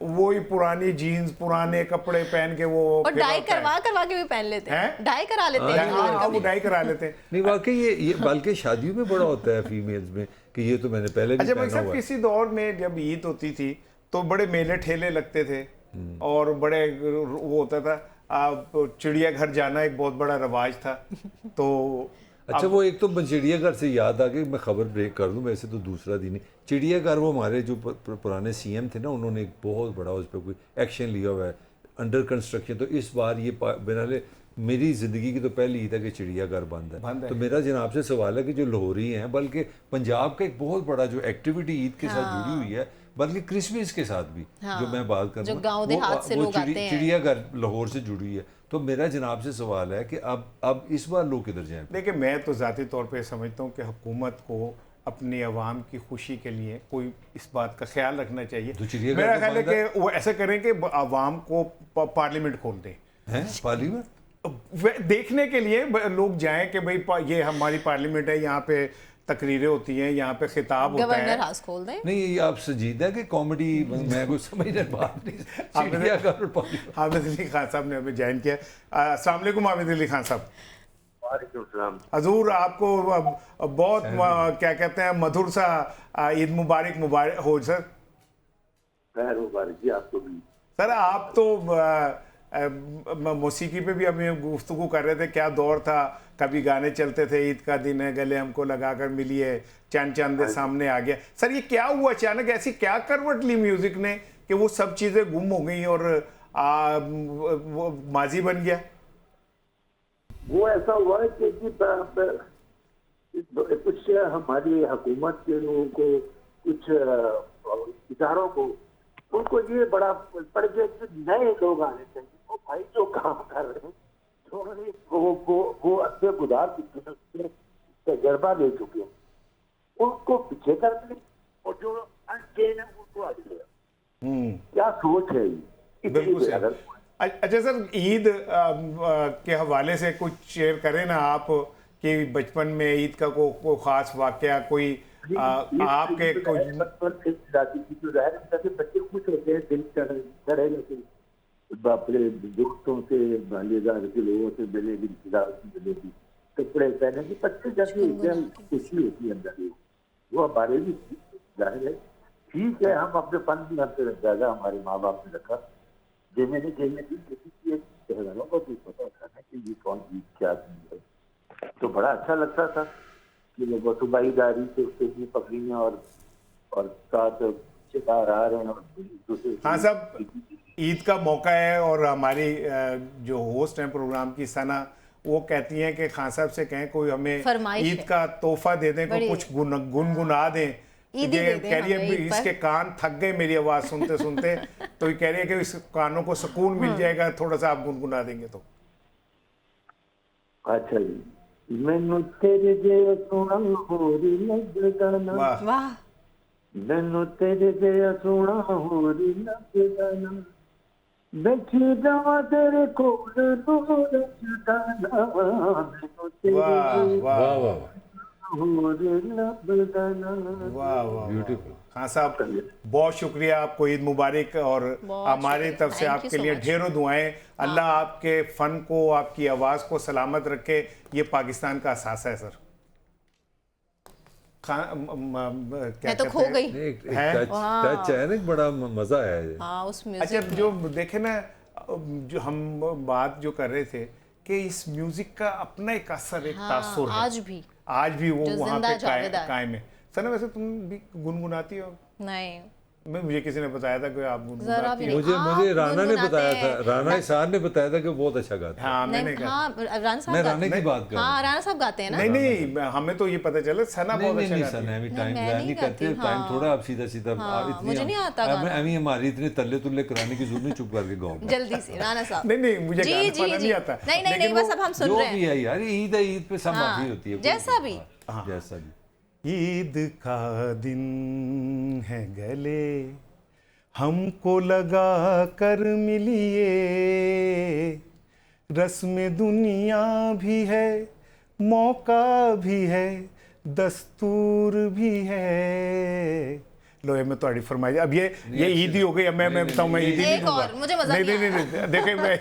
वही पुरानी जीन्स, पुराने कपड़े पहन के वो और फिर डाई आता है। करवा के भी पहन लेते हैं, हैं? डाई करा लेते हैं। हाँ, वो डाई करा लेते हैं। नहीं वाकई ये बल्कि शादियों में बड़ा होता है फीमेल्स में कि ये तो मैंने पहले भी अच्छा भाई पहना साहब, हुआ है। किसी दौर में जब ईद होती थी तो बड़े मेले ठेले लगते थे और बड़े वो होता था, आप चिड़ियाघर जाना एक बहुत बड़ा रवाज था। तो अच्छा, वो एक तो चिड़ियाघर से याद आ गई, मैं खबर ब्रेक कर दूं, वैसे तो दूसरा दिन ही चिड़ियाघर, वो हमारे जो पुराने सीएम थे ना, उन्होंने एक बहुत बड़ा उस पर कोई एक्शन लिया हुआ है, अंडर कंस्ट्रक्शन। तो इस बार ये बहरहाल मेरी ज़िंदगी की तो पहली ईद है कि चिड़ियाघर बंद है। तो मेरा जनाब से सवाल है कि जो लाहौरी हैं, बल्कि पंजाब का एक बहुत बड़ा जो एक्टिविटी ईद के साथ जुड़ी हुई है, बल्कि क्रिसमस के साथ भी, जो मैं बात कर रहा हूँ, गाँव देहात से लोग आते हैं, चिड़ियाघर लाहौर से जुड़ी है। तो मेरा जनाब से सवाल है कि अब इस बार लोग किधर जाएं? देखिए, मैं तो ज़ाती तौर पे समझता हूँ कि हुकूमत को अपनी आवाम की खुशी के लिए कोई इस बात का ख्याल रखना चाहिए। तो चिड़ियाघर मेरा तो ख्याल है बंद है। कि वो ऐसा करें कि आवाम को पार्लियामेंट खोल दें, हैं पार्लियामेंट देखने के लिए लोग जाएं कि भाई ये हमारी पार्लियामेंट है, यहाँ पे तकरीरें होती हैं, यहाँ पे खिताब होता गवर्नर है। हाउस खोल दें। नहीं, ये आप संजीदा कि कॉमेडी, मैं कुछ समझने बात नहीं। चिड़ियाघर और पार्लियामेंट। हामिद अली खान साहब ने हमें ज्वाइन किया। अस्सलाम वालेकुम हामिद अली खान साहब। हजूर, आपको बहुत क्या कहते हैं, मधुर सा ईद मुबारक हो सर। खैर मुबारक जी आपको भी। सर, आप तो मौसीकी पे भी हमें गुफ्तगू कर रहे थे, क्या दौर था, कभी गाने चलते थे, ईद का दिन है, गले हमको लगाकर मिलिए, चंद चांदे सामने आ गया। सर, ये क्या हुआ अचानक, ऐसी क्या करवट ली म्यूजिक ने कि वो सब चीजें गुम हो गई और वो माजी बन गया? वो ऐसा हुआ है कि कुछ हमारी हुकूमत के लोगों को, कुछ इदारों को, उनको ये बड़ा पड़ गया कि नए लोग आने चाहिए। वो भाई जो काम कर रहे हैं, जो वो अच्छे गुजार तजर्बा ले चुके हैं, उनको पीछे कर दें और जो अनट्रेन है उनको आगे ले आओ। क्या सोच है ये? बिल्कुल सही। अच्छा सर, ईद के हवाले से कुछ शेयर करें ना आप, कि बचपन में ईद का कोई खास वाकया, कोई आपके कोई बच्चे खुश होते हैं, दिल चढ़े रहते, अपने दोस्तों से, बालिदार के लोगों से मिलेगी, रिश्तेदारों से मिलेगी, कपड़े पहने की बच्चे जैसी खुशी होती है अंदर, वो हमारे भी जाहिर है। ठीक है, हम अपने फन भी हमसे ज्यादा हमारे माँ बाप ने रखा, जिन्हें भी किसी की त्योहारों को भी पता था ना कि ये कौन चीज क्या चीज है, तो बड़ा अच्छा लगता था कि लोग सुबाईदारी से उससे भी पकड़ियाँ और साथ शिकार आ रहे हैं और दूसरे। हाँ साहब, ईद का मौका है और हमारी जो होस्ट हैं प्रोग्राम की सना, वो कहती हैं कि खान साहब से कहें कोई हमें ईद का तोहफा दे दें, कोई कुछ गुनगुना दें। ये कह रही है इसके कान थक गए मेरी आवाज सुनते सुनते, तो ये कह रही है कि इस कानों को सुकून मिल जाएगा, थोड़ा सा आप गुनगुना देंगे तो। अच्छा जी, मैनू तेरे जे सोना होरी लगदा ना, वाह, मैनू तेरे जे सोना होरी लगदा ना, बैठी जावा तेरे कोल नूर चटाना, मैनू तेरे वाह वाह वाह होरी लगदा ना। वाह वाह, ब्यूटीफुल। हाँ साहब, बहुत शुक्रिया, आपको ईद मुबारक, और हमारी तरफ से आपके लिए ढेरों दुआएं। अल्लाह आपके फन को, आपकी आवाज़ को सलामत रखे, ये पाकिस्तान का एहसास है सर। मैं तो खो गई टच है ना, बड़ा मजा आया है। हाँ, उस अच्छा, म्यूजिक जो देखे ना, जो हम बात जो कर रहे थे कि इस म्यूजिक का अपना एक असर, एक तासुर है, आज भी वो वहाँ पे कायम है। सना, वैसे तुम भी गुनगुनाती हो? नहीं, मुझे किसी ने बताया था कि आप गुनगुनाती हो। मुझे राना ने बताया था, राना इसार ने बताया था कि बहुत अच्छा गाता है। हाँ, मैंने कहा, राना साहब, मैं राना की बात कर रहा हूँ। हाँ, राना साहब गाते हैं ना। नहीं, हमें तो ये पता चला सना बहुत अच्छा गाती है। सना भी टाइम नहीं करते, टाइम थोड़ा आप सीधा सीधा, मुझे नहीं आता गाना। अभी हमारी इतने तल्ले तुल्ले कराने की जरूरत नहीं, चुप करके गाओ जल्दी से राना साहब। नहीं, मुझे गाना नहीं आता। नहीं, बस अब हम सुन रहे हैं। जो भी है यार, ईद है, ईद पे सब माफी होती है, जैसा भी। ईद का दिन है गले, हमको लगा कर मिलिए, रस्म दुनिया भी है, मौका भी है, दस्तूर भी है। लो, मैं तो फरमाइए, अब ये ईद ही हो गई। अब मैं बताऊं, मैं ईद ही नहीं दूंगा। मुझे मजा नहीं, देखें, मैं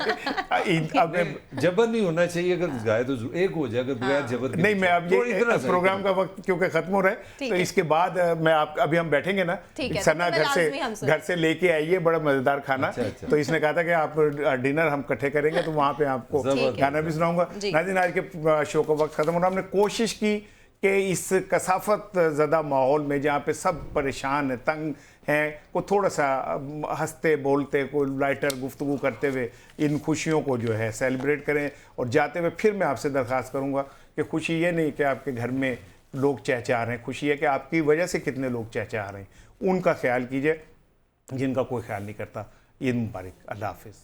ईद अब जबर नहीं होना चाहिए, अगर गाए तो एक हो जाए, अगर बगैर जबर नहीं। मैं अब ये प्रोग्राम का वक्त क्योंकि खत्म हो रहा है, तो इसके बाद मैं आप अभी हम बैठेंगे ना, सना घर से लेके आइए बड़ा मजेदार खाना। तो इसने कहा था कि आप डिनर हम इकट्ठे करेंगे, तो वहाँ पे आपको गाना भी सुनाऊंगा। नाज़रीन, आज के शो का वक्त खत्म हो रहा, हमने कोशिश की कि इस कसाफत ज़दा माहौल में, जहाँ पे सब परेशान हैं, तंग हैं, को थोड़ा सा हंसते बोलते, को लाइटर गुफ्तगू करते हुए इन खुशियों को जो है सेलिब्रेट करें। और जाते हुए फिर मैं आपसे दरख्वास्त करूँगा कि खुशी ये नहीं कि आपके घर में लोग चहचहा रहे हैं, खुशी है कि आपकी वजह से कितने लोग चहचहा रहे हैं, उनका ख्याल कीजिए जिनका कोई ख्याल नहीं करता। ईद मुबारक, अल्लाह हाफिज़।